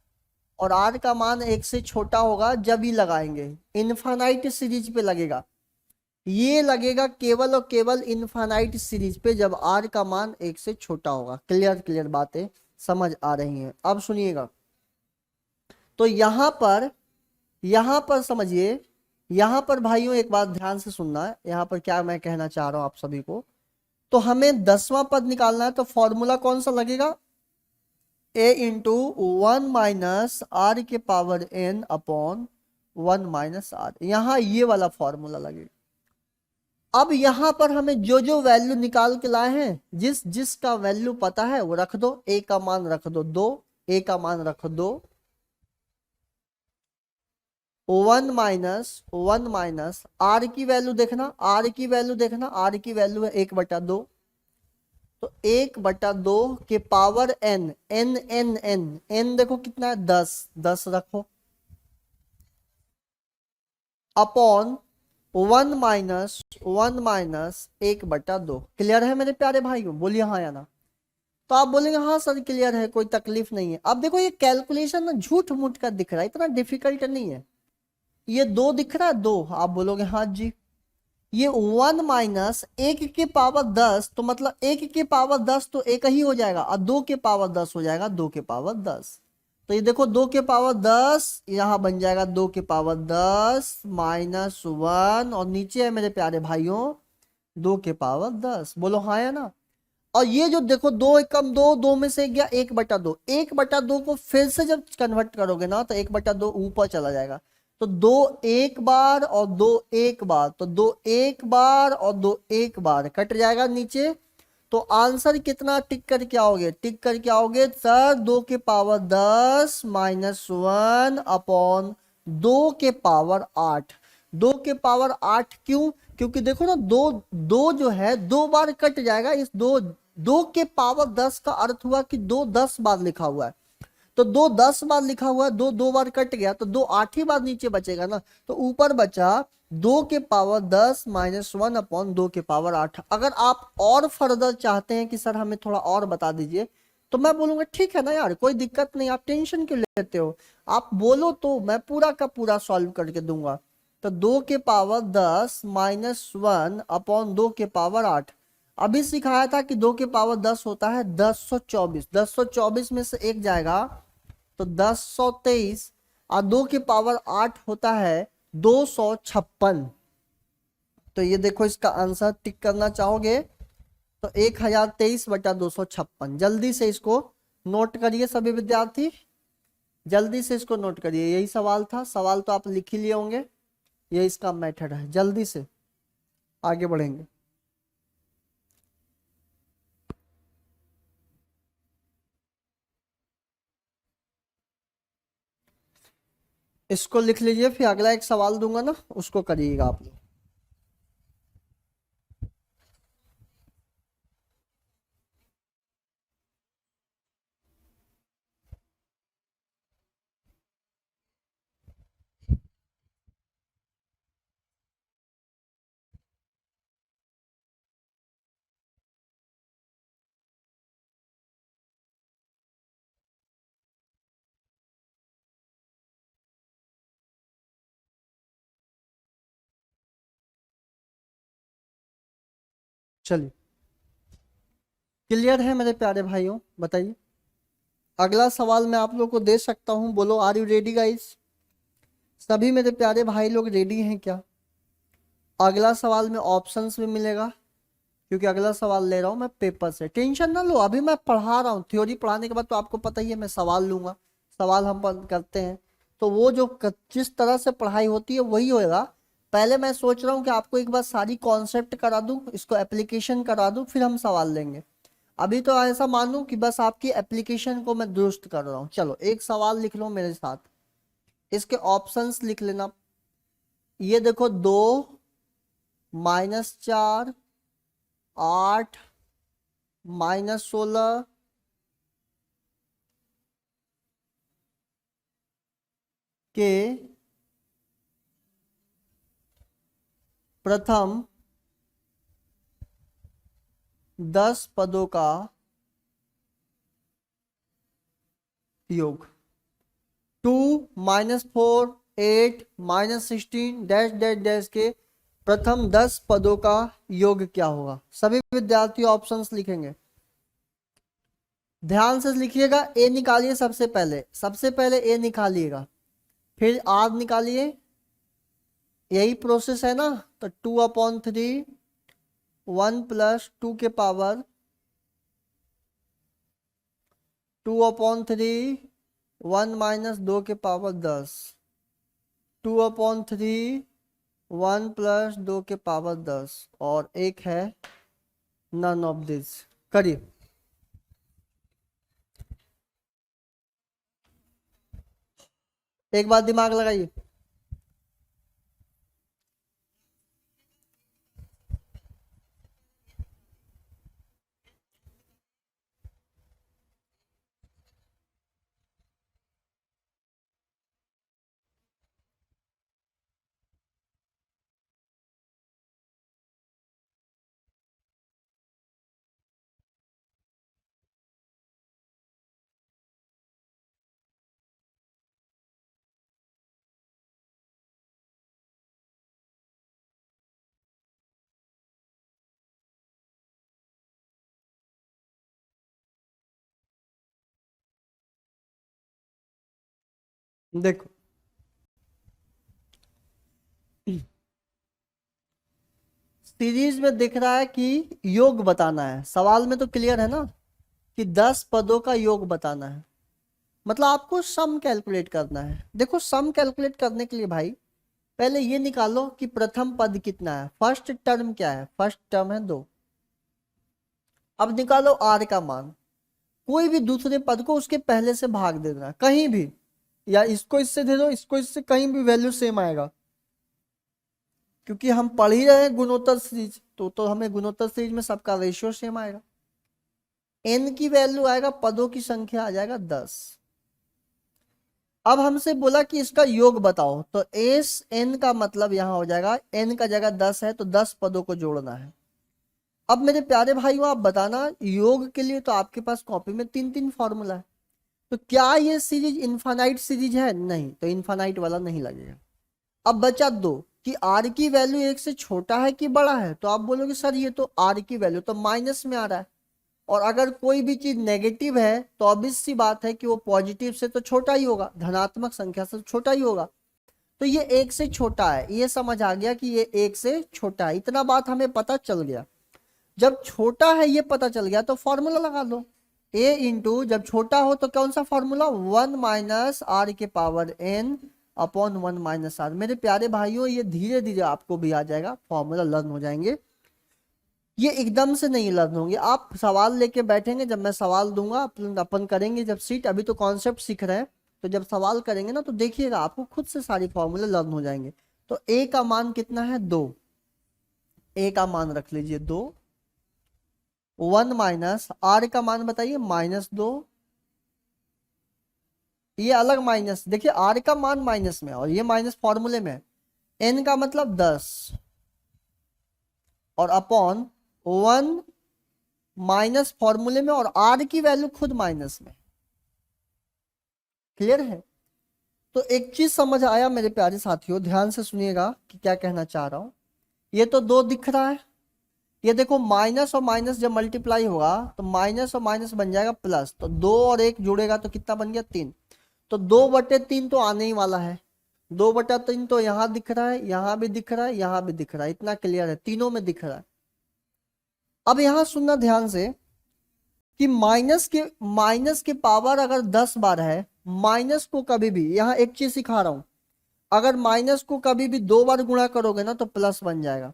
Speaker 1: और आर का मान 1 से छोटा होगा जब ही लगाएंगे, इनफाइनाइट सीरीज पे लगेगा। ये लगेगा केवल और केवल इनफाइनाइट सीरीज पे जब आर का मान 1 से छोटा होगा। क्लियर क्लियर बातें समझ आ रही हैं। अब सुनिएगा, तो यहां पर समझिए, यहां पर भाइयों एक बात ध्यान से सुनना है, यहां पर क्या मैं कहना चाह रहा हूं आप सभी को। तो हमें 10वां पद निकालना है, तो फॉर्मूला कौन सा लगेगा, a इंटू 1 माइनस आर के power n upon 1 minus R, यहां ये वाला फॉर्मूला लगेगा। अब यहां पर हमें जो जो वैल्यू निकाल के लाए हैं, जिस जिसका वैल्यू पता है वो रख दो। a का मान रख दो 2, a का मान रख दो 1 माइनस आर की वैल्यू देखना, आर की वैल्यू देखना, आर की वैल्यू है 1/2। तो 1/2 के पावर n, n देखो कितना है 10 रखो, अपॉन 1 माइनस 1/2। क्लियर है मेरे प्यारे भाइयों, बोलिए हाँ या ना। तो आप बोलेंगे हाँ सर क्लियर है, कोई तकलीफ नहीं है। अब देखो ये कैलकुलेशन ना झूठ मूठ का दिख रहा है, इतना डिफिकल्ट नहीं है। ये 2 दिख रहा है 2, आप बोलोगे हाँ जी। ये 1 माइनस 1 के पावर 10, तो मतलब 1 के पावर 10 तो 1 ही हो जाएगा, और 2 के पावर 10 हो जाएगा 2 के पावर 10। तो ये देखो 2 के पावर 10 यहां बन जाएगा 2 के पावर 10 माइनस 1, और नीचे है मेरे प्यारे भाइयों 2 के पावर 10। बोलो हाँ या ना। और ये जो देखो 2 एकम 2, 2 में से गया 1/2, 1/2 को फिर से जब कन्वर्ट करोगे ना तो 1/2 ऊपर चला जाएगा। तो 2 एक बार और 2 एक बार, तो 2 एक बार और 2 एक बार कट जाएगा नीचे। तो आंसर कितना टिक करके आओगे, टिक करके आओगे सर 2 के पावर 10 माइनस 1 अपॉन 2 के पावर 8। 2 के पावर 8 क्यों, क्योंकि देखो ना 2 2 जो है 2 बार कट जाएगा। इस 2 के पावर 10 का अर्थ हुआ कि 2 10 बार लिखा हुआ है, तो 2 10 बार लिखा हुआ है, 2 2 बार कट गया तो 2 8 ही बार नीचे बचेगा ना। तो ऊपर बचा 2 के पावर 10 माइनस 1 अपॉन 2 के पावर 8। अगर आप और फर्दर चाहते हैं कि सर हमें थोड़ा और बता दीजिए, तो मैं बोलूंगा ठीक है ना यार, कोई दिक्कत नहीं, आप टेंशन क्यों लेते हो, आप बोलो तो मैं पूरा का पूरा सॉल्व करके दूंगा। तो 2 के पावर 10 - 1 अपॉन 2 के पावर 8। अभी सिखाया था कि 2 के पावर 10 होता है 1024, 1024 में से एक जाएगा तो 1023, और 2 के पावर 8 होता है 256। तो ये देखो इसका आंसर टिक करना चाहोगे तो 1023/256। जल्दी से इसको नोट करिए सभी विद्यार्थी, जल्दी से इसको नोट करिए। यही सवाल था, सवाल तो आप लिख ही लिए होंगे, ये इसका मेथड है। जल्दी से आगे बढ़ेंगे। इसको लिख लीजिए, फिर अगला एक सवाल दूंगा ना, उसको करिएगा आप लोग। चलिए, क्लियर है मेरे प्यारे भाइयों, बताइए। अगला सवाल मैं आप लोग को दे सकता हूं, बोलो आर यू रेडी गाइस? सभी मेरे प्यारे भाई लोग रेडी हैं क्या? अगला सवाल में ऑप्शंस भी मिलेगा, क्योंकि अगला सवाल ले रहा हूं मैं पेपर से। टेंशन ना लो, अभी मैं पढ़ा रहा हूँ, थ्योरी पढ़ाने के बाद तो आपको पता ही है मैं सवाल लूंगा। सवाल हम करते हैं तो वो जो जिस तरह से पढ़ाई होती है वही होएगा। पहले मैं सोच रहा हूँ कि आपको एक बार सारी कॉन्सेप्ट करा दूं, इसको एप्लीकेशन करा दूं, फिर हम सवाल लेंगे। अभी तो ऐसा मानूं कि बस आपकी एप्लीकेशन को मैं दुरुस्त कर रहा हूँ। चलो एक सवाल लिख लो मेरे साथ, इसके ऑप्शंस लिख लेना। ये देखो, 2 - 4 8 -16 के प्रथम 10 पदों का योग। 2 - 4 8 -16 डैश डैश डैश के प्रथम 10 पदों का योग क्या होगा? सभी विद्यार्थी ऑप्शंस लिखेंगे, ध्यान से लिखिएगा। ए निकालिए सबसे पहले, सबसे पहले ए निकालिएगा, फिर आर निकालिए, यही प्रोसेस है ना। तो 2/3 1 + 2 के पावर 2/3 1 - 2 के पावर 10, 2/3 1 + 2 के पावर 10, और एक है नन ऑफ दिस। करिए, एक बार दिमाग लगाइए। देखो, सीरीज में दिख रहा है कि योग बताना है, सवाल में तो क्लियर है ना कि 10 पदों का योग बताना है, मतलब आपको सम कैलकुलेट करना है। देखो, सम कैलकुलेट करने के लिए भाई पहले ये निकालो कि प्रथम पद कितना है, फर्स्ट टर्म क्या है, फर्स्ट टर्म है 2। अब निकालो आर का मान, कोई भी दूसरे पद को उसके पहले से भाग देना कहीं भी, या इसको इससे दे दो, इसको इससे, कहीं भी वैल्यू सेम आएगा, क्योंकि हम पढ़ ही रहे हैं गुणोत्तर सीरीज, तो हमें गुणोत्तर सीरीज में सबका रेशियो सेम आएगा। एन की वैल्यू आएगा, पदों की संख्या आ जाएगा 10। अब हमसे बोला कि इसका योग बताओ, तो एस एन का मतलब यहां हो जाएगा, एन का जगह 10 है तो 10 पदों को जोड़ना है। अब मेरे प्यारे भाइयों आप बताना, योग के लिए तो आपके पास कॉपी में 3 3 फॉर्मूला है, तो क्या ये सीरीज इनफाइनाइट सीरीज है? नहीं, तो इनफाइनाइट वाला नहीं लगेगा। अब बचा दो कि आर की वैल्यू एक से छोटा है कि बड़ा है, तो आप बोलोगे सर ये तो आर की वैल्यू तो माइनस में आ रहा है, और अगर कोई भी चीज नेगेटिव है तो ऑब्वियस सी बात है कि वो पॉजिटिव से तो छोटा ही होगा, धनात्मक संख्या से तो छोटा ही होगा। तो ये एक से छोटा है, ये समझ आ गया कि ये एक से छोटा है, इतना बात हमें पता चल गया। जब छोटा है ये पता चल गया तो फॉर्मूला लगा दो, a इंटू, जब छोटा हो तो कौन सा फॉर्मूला, 1 माइनस आर के power n upon 1 minus R. मेरे प्यारे भाइयों ये धीरे धीरे आपको भी आ जाएगा, फॉर्मूला लर्न हो जाएंगे, ये एकदम से नहीं लर्न होंगे। आप सवाल लेके बैठेंगे, जब मैं सवाल दूंगा अपन करेंगे जब सीट, अभी तो कॉन्सेप्ट सीख रहे हैं, तो जब सवाल करेंगे ना तो देखिएगा आपको खुद से सारी फॉर्मूले लर्न हो जाएंगे। तो a का मान कितना है, 2, a का मान रख लीजिए 2, 1 माइनस आर का मान बताइए -2, ये अलग माइनस, देखिए आर का मान माइनस में और ये माइनस फॉर्मूले में, n का मतलब 10 और अपॉन 1 माइनस फॉर्मूले में, और आर की वैल्यू खुद माइनस में। क्लियर है? तो एक चीज समझ आया मेरे प्यारे साथियों, ध्यान से सुनिएगा कि क्या कहना चाह रहा हूं। ये तो 2 दिख रहा है, ये देखो माइनस और माइनस जब मल्टीप्लाई होगा तो माइनस और माइनस बन जाएगा प्लस, तो 2 और 1 जुड़ेगा तो कितना बन गया, 3। तो 2/3 तो आने ही वाला है, 2/3 तो यहाँ दिख रहा है, यहाँ भी दिख रहा है, यहाँ भी दिख रहा है, इतना क्लियर है, तीनों में दिख रहा है। अब यहाँ सुनना ध्यान से कि माइनस के पावर अगर 10 बार है, माइनस को कभी भी, यहाँ एक चीज सिखा रहा हूं, अगर माइनस को कभी भी 2 बार गुणा करोगे ना तो प्लस बन जाएगा,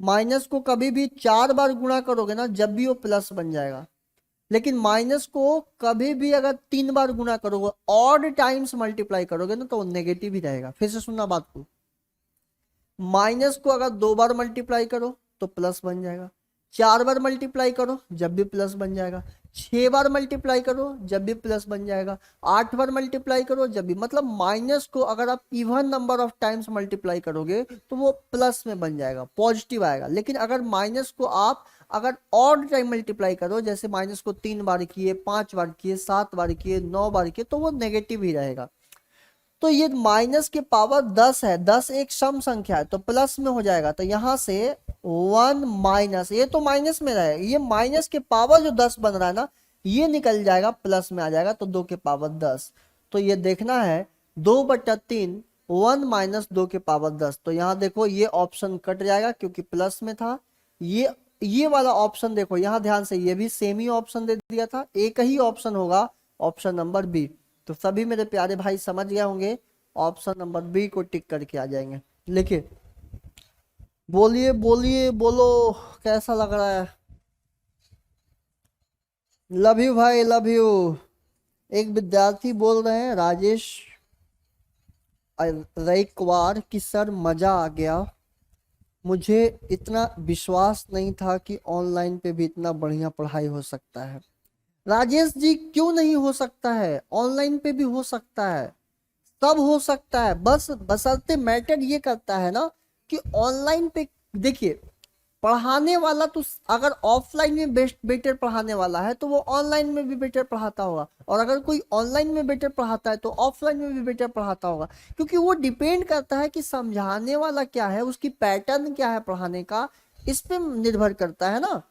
Speaker 1: माइनस को कभी भी 4 बार गुणा करोगे ना जब भी वो प्लस बन जाएगा, लेकिन माइनस को कभी भी अगर 3 बार गुणा करोगे, ऑड टाइम्स मल्टीप्लाई करोगे ना तो वो नेगेटिव ही रहेगा। फिर से सुनना बात को, माइनस को अगर 2 बार मल्टीप्लाई करो तो प्लस बन जाएगा, 4 बार मल्टीप्लाई करो जब भी प्लस बन जाएगा, 6 बार मल्टीप्लाई करो जब भी प्लस बन जाएगा, 8 बार मल्टीप्लाई करो जब भी, मतलब माइनस को अगर आप even number of times multiply करोगे तो वो प्लस में बन जाएगा, पॉजिटिव आएगा। लेकिन अगर माइनस को आप अगर ऑड टाइम मल्टीप्लाई करो, जैसे माइनस को 3 बार किए, 5 बार किए, 7 बार किए, 9 बार किए, तो वो नेगेटिव ही रहेगा। तो ये माइनस के पावर 10 है, 10 एक सम संख्या है तो प्लस में हो जाएगा, तो यहां से 1 माइनस, ये तो माइनस में रहेगा, ये माइनस के पावर जो 10 बन रहा है ना ये निकल जाएगा, प्लस में आ जाएगा, तो 2 के पावर 10। तो ये देखना है 2/3 1 माइनस 2 के पावर 10, तो यहाँ देखो ये ऑप्शन कट जाएगा क्योंकि प्लस में था, ये वाला ऑप्शन देखो यहाँ ध्यान से, ये भी सेम ही ऑप्शन दे दिया था, एक ही ऑप्शन होगा, ऑप्शन नंबर बी। तो सभी मेरे प्यारे भाई समझ गए होंगे, ऑप्शन नंबर बी को टिक करके आ जाएंगे। लिखिए, बोलिए बोलिए बोलो, कैसा लग रहा है? लव यू भाई, लव यू। एक विद्यार्थी बोल रहे हैं राजेश रईकवार कि सर मजा आ गया, मुझे इतना विश्वास नहीं था कि ऑनलाइन पे भी इतना बढ़िया पढ़ाई हो सकता है। राजेश जी क्यों नहीं हो सकता है, ऑनलाइन पे भी हो सकता है, सब हो सकता है, बस बशर्ते मैटर ये करता है ना कि ऑनलाइन पे देखिए, पढ़ाने वाला तो अगर ऑफलाइन में बेटर पढ़ाने वाला है तो वो ऑनलाइन में भी बेटर पढ़ाता होगा, और अगर कोई ऑनलाइन में बेटर पढ़ाता है तो ऑफलाइन में भी बेटर पढ़ाता होगा, क्योंकि वो डिपेंड करता है कि समझाने वाला क्या है, उसकी पैटर्न क्या है पढ़ाने का, इस पे निर्भर करता है ना।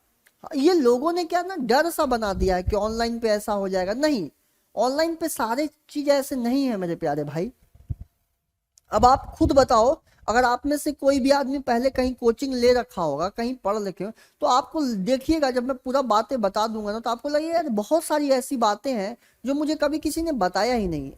Speaker 1: ये लोगों ने क्या ना डर सा बना दिया है कि ऑनलाइन पे ऐसा हो जाएगा, नहीं, ऑनलाइन पे सारे चीज ऐसे नहीं है मेरे प्यारे भाई। अब आप खुद बताओ, अगर आप में से कोई भी आदमी पहले कहीं कोचिंग ले रखा होगा, कहीं पढ़ लिखे, तो आपको देखिएगा जब मैं पूरा बातें बता दूंगा ना तो आपको लगेगा यार बहुत सारी ऐसी बातें हैं जो मुझे कभी किसी ने बताया ही नहीं।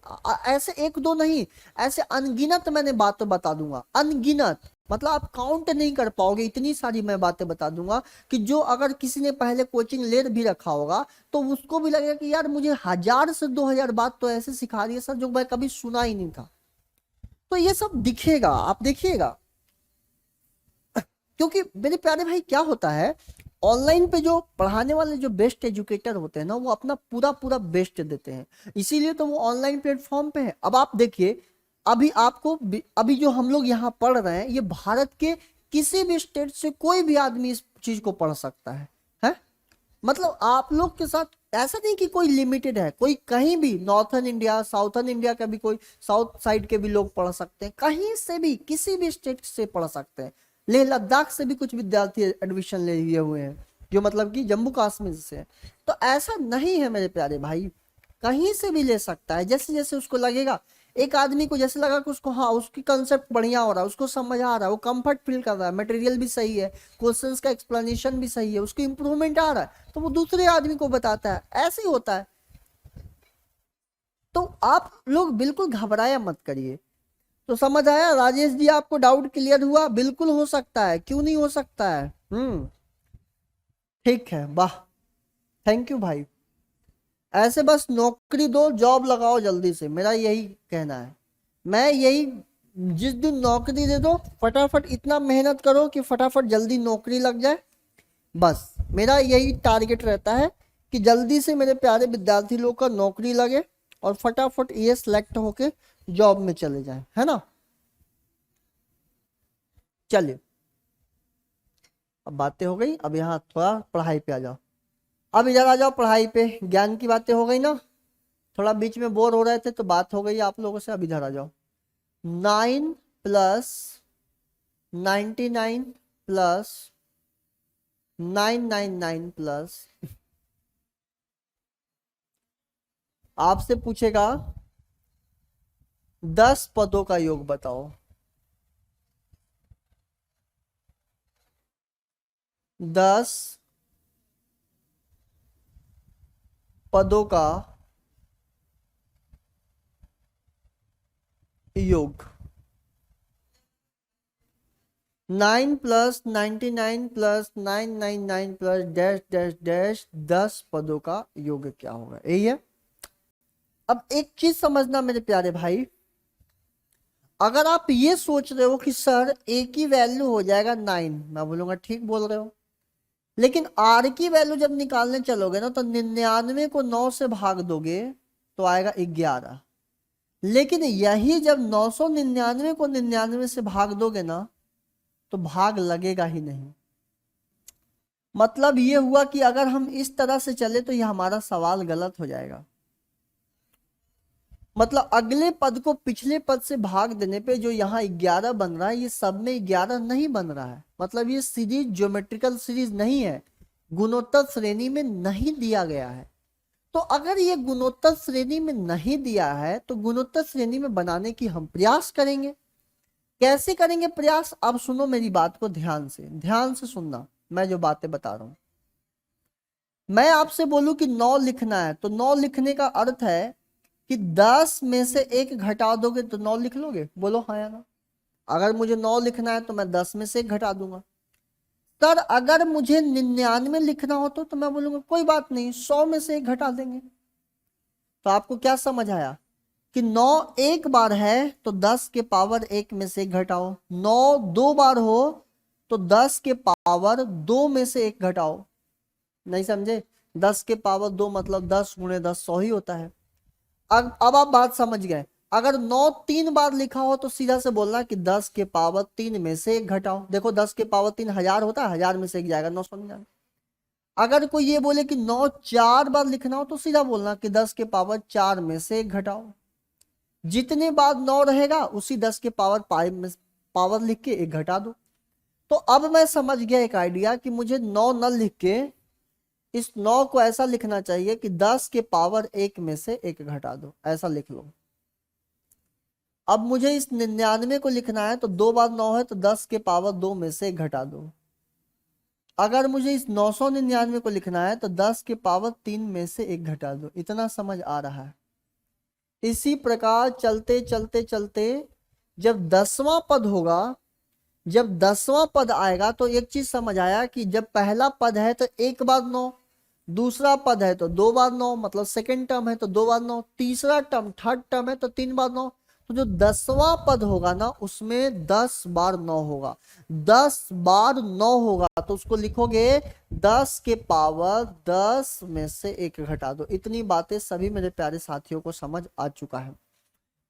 Speaker 1: ऐसे एक दो नहीं, ऐसे अनगिनत मैंने बातें बता दूंगा, अनगिनत, मतलब आप काउंट नहीं कर पाओगे, इतनी सारी मैं बातें बता दूंगा कि जो अगर किसी ने पहले कोचिंग ले भी रखा होगा तो उसको भी लगेगा कि यार मुझे 1000 से 2000 बात तो ऐसे सिखा रही है सर जो मैं कभी सुना ही नहीं था। तो ये सब दिखेगा, आप देखिएगा, क्योंकि मेरे प्यारे भाई क्या होता है, ऑनलाइन पे जो पढ़ाने वाले जो बेस्ट एजुकेटर होते हैं ना वो अपना पूरा पूरा बेस्ट देते हैं, इसीलिए तो वो ऑनलाइन प्लेटफॉर्म पे है। अब आप देखिए, अभी आपको अभी जो हम लोग यहाँ पढ़ रहे हैं ये भारत के किसी भी स्टेट से कोई भी आदमी इस चीज को पढ़ सकता है? मतलब आप लोग के साथ ऐसा नहीं कि कोई लिमिटेड है, कोई कहीं भी नॉर्थर्न इंडिया साउथर्न इंडिया का भी, कोई साउथ साइड के भी लोग पढ़ सकते हैं, कहीं से भी किसी भी स्टेट से पढ़ सकते हैं। लेह लद्दाख से भी कुछ विद्यार्थी एडमिशन ले लिए हुए हैं, जो मतलब कि जम्मू कश्मीर से है। तो ऐसा नहीं है मेरे प्यारे भाई, कहीं से भी ले सकता है, जैसे जैसे उसको लगेगा। एक आदमी को जैसे लगा कि उसको, हाँ उसकी कंसेप्ट बढ़िया हो रहा है, उसको समझ आ रहा है, वो कंफर्ट फील कर रहा है, मटेरियल भी सही है, क्वेश्चंस का एक्सप्लेनेशन भी सही है, उसको इंप्रूवमेंट आ रहा है, तो वो दूसरे आदमी को बताता है। ऐसे ही होता है। तो आप लोग बिल्कुल घबराया मत करिए। तो समझ आया राजेश जी, आपको डाउट क्लियर हुआ? बिल्कुल हो सकता है, क्यों नहीं हो सकता है। ठीक है, वाह, थैंक यू भाई। ऐसे बस नौकरी दो, जॉब लगाओ जल्दी से, मेरा यही कहना है। मैं यही, जिस दिन नौकरी दे दो फटाफट इतना मेहनत करो कि फटाफट जल्दी नौकरी लग जाए। बस मेरा यही टारगेट रहता है कि जल्दी से मेरे प्यारे विद्यार्थी लोग का नौकरी लगे और फटाफट ये सिलेक्ट होके जॉब में चले जाए, है ना। चलिए, अब बातें हो गई, अब यहाँ थोड़ा पढ़ाई पे आ जाओ। अब इधर आ जाओ, पढ़ाई पे, ज्ञान की बातें हो गई ना, थोड़ा बीच में बोर हो रहे थे तो बात हो गई आप लोगों से। अब इधर आ जाओ। 9 + 99 + 999 प्लस, आपसे पूछेगा 10 पदों का योग बताओ। 10 पदों का योग। 9 + 99 + 999 + डैश डैश डैश 10 पदों का योग क्या होगा, यही है। अब एक चीज समझना मेरे प्यारे भाई, अगर आप ये सोच रहे हो कि सर ए की वैल्यू हो जाएगा 9, मैं बोलूंगा ठीक बोल रहे हो, लेकिन आर की वैल्यू जब निकालने चलोगे ना, तो 99 को 9 से भाग दोगे तो आएगा 11। लेकिन यही जब 999 को 99 से भाग दोगे ना, तो भाग लगेगा ही नहीं। मतलब ये हुआ कि अगर हम इस तरह से चले तो ये हमारा सवाल गलत हो जाएगा। मतलब अगले पद को पिछले पद से भाग देने पे जो यहाँ 11 बन रहा है, ये सब में 11 नहीं बन रहा है। मतलब ये सीरीज ज्योमेट्रिकल सीरीज नहीं है, गुणोत्तर श्रेणी में नहीं दिया गया है। तो अगर ये गुणोत्तर श्रेणी में नहीं दिया है, तो गुणोत्तर श्रेणी में बनाने की हम प्रयास करेंगे। कैसे करेंगे प्रयास? अब सुनो मेरी बात को ध्यान से सुनना, मैं जो बातें बता रहा हूं। मैं आपसे बोलूं कि 9 लिखना है, तो 9 लिखने का अर्थ है कि 10 में से 1 घटा दोगे तो 9 लिख लोगे, बोलो हाँ या ना। अगर मुझे 9 लिखना है तो मैं 10 में से 1 घटा दूंगा। सर अगर मुझे 99 लिखना हो तो मैं बोलूंगा कोई बात नहीं, 100 में से 1 घटा देंगे। तो आपको क्या समझ आया कि 9 एक बार है तो 10 के पावर 1 में से 1 घटाओ, 9 दो बार हो तो 10 के पावर 2 में से 1 घटाओ। नहीं समझे? 10 के पावर 2 मतलब 10 × 10 100 ही होता है। अब आप बात समझ गए। अगर 9 3 बार लिखा हो तो सीधा से बोलना कि 10 के पावर 3 में से 1 घटाओ। देखो 10 के पावर 3 1000 होता है, 1000 में से 1 जाएगा 999। अगर कोई ये बोले कि 9 4 बार लिखना हो तो सीधा बोलना कि 10 के पावर 4 में से 1 घटाओ। जितने बार 9 रहेगा उसी 10 के पावर पावर लिख के 1 घटा दो। तो अब मैं समझ गया एक आइडिया कि मुझे 9 न लिख के इस 9 को ऐसा लिखना चाहिए कि 10 के पावर 1 में से 1 घटा दो, ऐसा लिख लो। अब मुझे इस 99 को लिखना है तो 2 बार 9 है तो 10 के पावर 2 में से 1 घटा दो। अगर मुझे इस 999 को लिखना है तो 10 के पावर 3 में से 1 घटा दो। इतना समझ आ रहा है? इसी प्रकार चलते चलते चलते जब 10वां पद होगा, जब 10वां पद आएगा तो एक चीज समझ आया कि जब पहला पद है तो 1 बार 9, दूसरा पद है तो 2 बार 9, मतलब सेकंड टर्म है तो 2 बार 9, तीसरा टर्म थर्ड टर्म है तो 3 बार 9। तो जो 10वां पद होगा ना उसमें 10 बार 9 होगा, 10 बार 9 होगा तो उसको लिखोगे 10 के पावर 10 में से 1 घटा दो। इतनी बातें सभी मेरे प्यारे साथियों को समझ आ चुका है,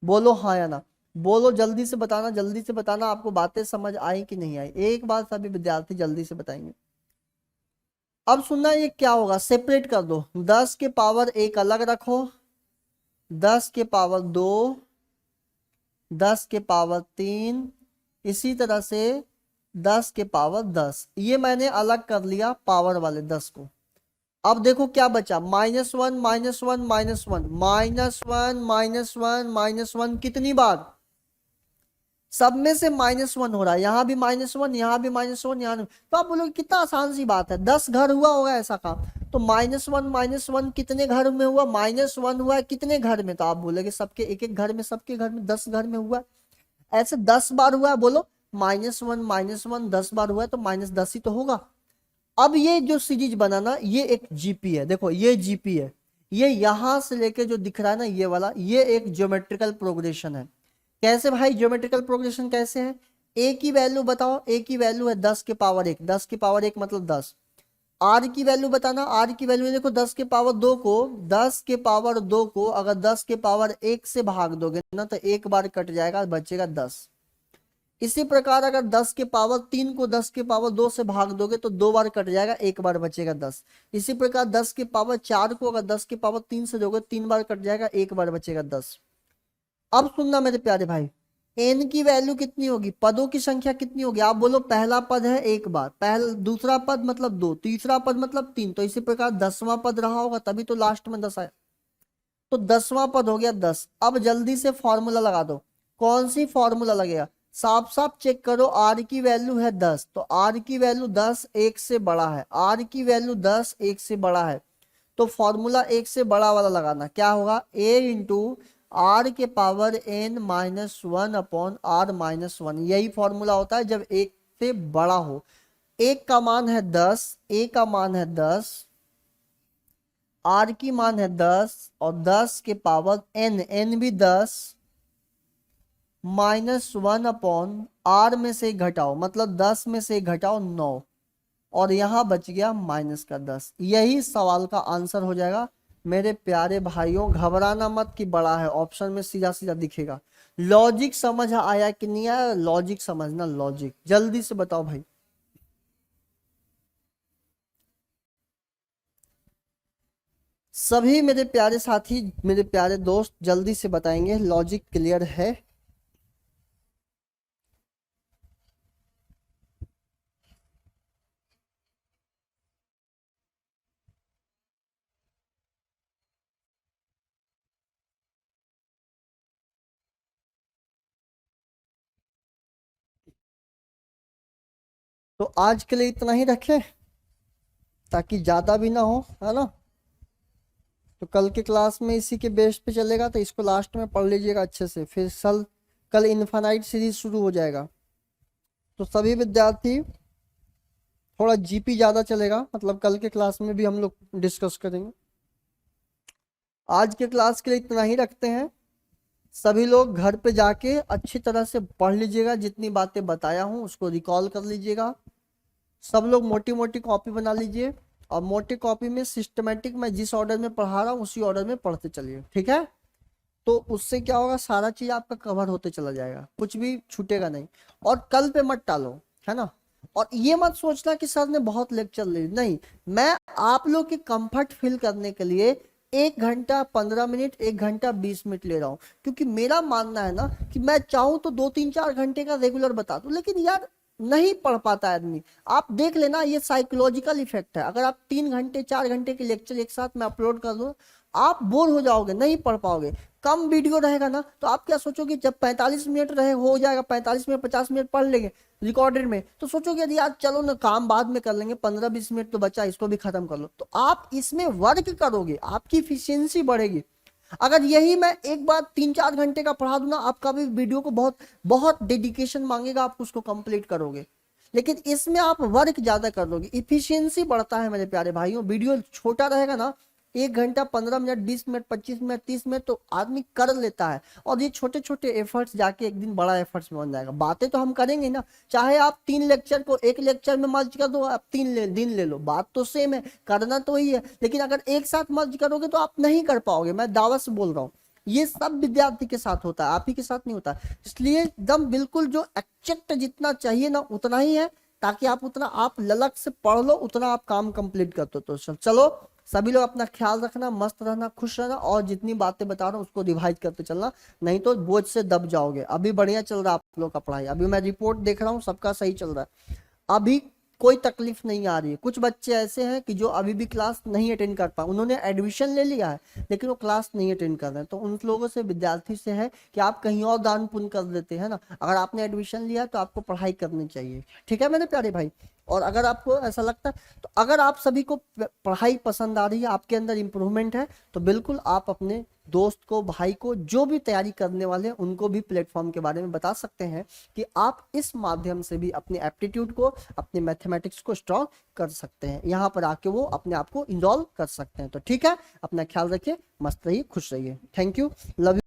Speaker 1: बोलो हाँ या ना। बोलो जल्दी से बताना, जल्दी से बताना, आपको बातें समझ आई कि नहीं आई, एक बार सभी विद्यार्थी जल्दी से बताएंगे। अब सुनना, ये क्या होगा, सेपरेट कर दो, 10 के पावर एक अलग रखो, 10 के पावर दो, 10 के पावर तीन, इसी तरह से 10 के पावर 10, ये मैंने अलग कर लिया पावर वाले 10 को। अब देखो क्या बचा, -1 -1 -1 -1 -1 -1, कितनी बार, सब में से -1 हो रहा है, यहां भी -1, यहां भी -1, यहां, तो आप बोलोगे कितना आसान सी बात है, 10 घर हुआ होगा ऐसा काम, तो -1 कितने घर में हुआ, -1 हुआ है कितने घर में, तो आप बोलोगे सबके एक एक घर में, सबके घर में 10 घर में हुआ, ऐसे 10 बार हुआ है, बोलो -1 10 बार हुआ है, तो -10 ही तो होगा। अब ये जो सीरीज बना ना, ये एक जीपी है, देखो ये जीपी है, ये यहां से लेके जो दिख रहा है ना ये वाला, ये एक ज्योमेट्रिकल प्रोग्रेशन है। कैसे भाई ज्योमेट्रिकल प्रोग्रेशन कैसे है, ए की वैल्यू बताओ, ए की वैल्यू है 10 के पावर 1, 10 के पावर 1 मतलब 10, आर की वैल्यू बताना, आर की वैल्यू देखो 10 के पावर 2 को, 10 के पावर 2 को अगर 10 के पावर 1 से भाग दोगे ना तो एक बार कट जाएगा, बचेगा 10। इसी प्रकार अगर 10 के पावर 3 को 10 के पावर 2 से भाग दोगे तो दो बार कट जाएगा, एक बार बचेगा 10। इसी प्रकार 10 के पावर 4 को अगर 10 के पावर 3 से दोगे 3 बार कट जाएगा, एक बार बचेगा 10। अब सुनना मेरे प्यारे भाई, एन की वैल्यू कितनी होगी, पदों की संख्या कितनी होगी, आप बोलो पहला पद है एक बार, दूसरा पद मतलब 2, तीसरा पद मतलब 3, तो इसी प्रकार 10वां पद रहा होगा तभी तो लास्ट में 10 आया, तो 10वां पद हो गया 10। अब जल्दी से फॉर्मूला लगा दो, कौन सी फॉर्मूला लगेगा, साफ साफ चेक करो, आर की वैल्यू है 10, तो आर की वैल्यू 10 एक से बड़ा है, आर की वैल्यू 10 एक से बड़ा है, तो फॉर्मूला एक से बड़ा वाला लगाना, क्या होगा, ए इंटू आर के पावर n -1 अपॉन r -1, यही फॉर्मूला होता है जब एक से बड़ा हो। एक का मान है 10, ए का मान है 10, आर की मान है 10, और 10 के पावर n भी 10, -1 अपॉन आर में से घटाओ, मतलब 10 में से घटाओ 9, और यहां बच गया -10, यही सवाल का आंसर हो जाएगा। मेरे प्यारे भाइयों घबराना मत कि बड़ा है, ऑप्शन में सीधा सीधा दिखेगा। लॉजिक समझ आया कि नहीं आया, लॉजिक समझना, लॉजिक जल्दी से बताओ भाई। सभी मेरे प्यारे साथी, मेरे प्यारे दोस्त जल्दी से बताएंगे, लॉजिक क्लियर है। तो आज के लिए इतना ही रखें ताकि ज्यादा भी ना हो, है ना, तो कल के क्लास में इसी के बेस पे चलेगा, तो इसको लास्ट में पढ़ लीजिएगा अच्छे से, फिर कल इनफाइनाइट सीरीज शुरू हो जाएगा। तो सभी विद्यार्थी थोड़ा जीपी ज्यादा चलेगा, मतलब कल के क्लास में भी हम लोग डिस्कस करेंगे। आज के क्लास के लिए इतना ही रखते हैं। सभी लोग घर पे जाके अच्छी तरह से पढ़ लीजिएगा, जितनी बातें बताया हूँ उसको रिकॉल कर लीजिएगा। सब लोग मोटी मोटी कॉपी बना लीजिए, और मोटी कॉपी में सिस्टमेटिक मैं जिस ऑर्डर में पढ़ा रहा हूँ उसी ऑर्डर में पढ़ते चलिए, ठीक है। तो उससे क्या होगा, सारा चीज आपका कवर होते चला जाएगा, कुछ भी छूटेगा नहीं। और कल पे मत टालो, है ना। और ये मत सोचना कि सर ने बहुत लेक्चर ले, नहीं, मैं आप लोग के कंफर्ट फील करने के लिए 1 घंटा 15 मिनट, 1 घंटा 20 मिनट ले रहा हूँ, क्योंकि मेरा मानना है ना कि मैं चाहूँ तो 2 3 4 घंटे का रेगुलर बता दूं, लेकिन यार नहीं पढ़ पाता आदमी। आप देख लेना, ये साइकोलॉजिकल इफेक्ट है। अगर आप 3 घंटे 4 घंटे के लेक्चर एक साथ में अपलोड कर दूं, आप बोर हो जाओगे, नहीं पढ़ पाओगे। कम वीडियो रहेगा ना तो आप क्या सोचोगे, जब 45 मिनट रहे हो जाएगा, 45 मिनट 50 मिनट पढ़ लेंगे रिकॉर्डेड में, तो सोचोगे यदि यार चलो ना काम बाद में कर लेंगे, 15 20 मिनट तो बचा, इसको भी खत्म कर लो, तो आप इसमें वर्क करोगे, आपकी इफिशियंसी बढ़ेगी। अगर यही मैं एक बार 3 4 घंटे का पढ़ा दूं ना, आपका भी वीडियो को बहुत बहुत डेडिकेशन मांगेगा, आप उसको कंप्लीट करोगे। लेकिन इसमें आप वर्क ज्यादा कर लोगे, इफिशियंसी बढ़ता है मेरे प्यारे भाइयों। वीडियो छोटा रहेगा ना, 1 घंटा 15 मिनट 20 मिनट 25 मिनट 30 मिनट तो आदमी कर लेता है, और ये छोटे छोटे एफर्ट्स जाके एक दिन बड़ा एफर्ट्स में बन जाएगा। बातें तो हम करेंगे ना, चाहे आप 3 लेक्चर को 1 लेक्चर में मर्ज कर दो, आप 3 दिन ले लो, बात तो सेम है, करना तो वही है। लेकिन अगर एक साथ मर्ज करोगे तो आप नहीं कर पाओगे, मैं दावा से बोल रहा हूँ। ये सब विद्यार्थी के साथ होता है, आप ही के साथ नहीं होता। इसलिए एकदम बिल्कुल जो एक्चुअल जितना चाहिए ना उतना ही है, ताकि आप उतना आप ललक से पढ़ लो, उतना आप काम कंप्लीट कर दो। तो चलो सभी लोग अपना ख्याल रखना, मस्त रहना, खुश रहना, और जितनी बातें बता रहा हूँ उसको रिवाइज करते चलना, नहीं तो बोझ से दब जाओगे। अभी बढ़िया चल रहा है आप लोग का पढ़ाई, अभी मैं रिपोर्ट देख रहा हूँ सबका सही चल रहा है, अभी कोई तकलीफ नहीं आ रही है। कुछ बच्चे ऐसे हैं कि जो अभी भी क्लास नहीं अटेंड कर पा, उन्होंने एडमिशन ले लिया है लेकिन वो क्लास नहीं अटेंड कर रहे हैं। तो उन लोगों से, विद्यार्थी से है कि आप कहीं और दान पुण्य कर देते हैं ना। अगर आपने एडमिशन लिया तो आपको पढ़ाई करनी चाहिए, ठीक है मेरे प्यारे भाई। और अगर आपको ऐसा लगता है, तो अगर आप सभी को पढ़ाई पसंद आ रही है, आपके अंदर इंप्रूवमेंट है, तो बिल्कुल आप अपने दोस्त को, भाई को, जो भी तैयारी करने वाले हैं उनको भी प्लेटफॉर्म के बारे में बता सकते हैं कि आप इस माध्यम से भी अपने एप्टीट्यूड को, अपने मैथमेटिक्स को स्ट्रॉन्ग कर सकते हैं। यहाँ पर आके वो अपने आप को इन्वॉल्व कर सकते हैं। तो ठीक है, अपना ख्याल रखिए, मस्त रहिए, खुश रहिए। Thank you, love you.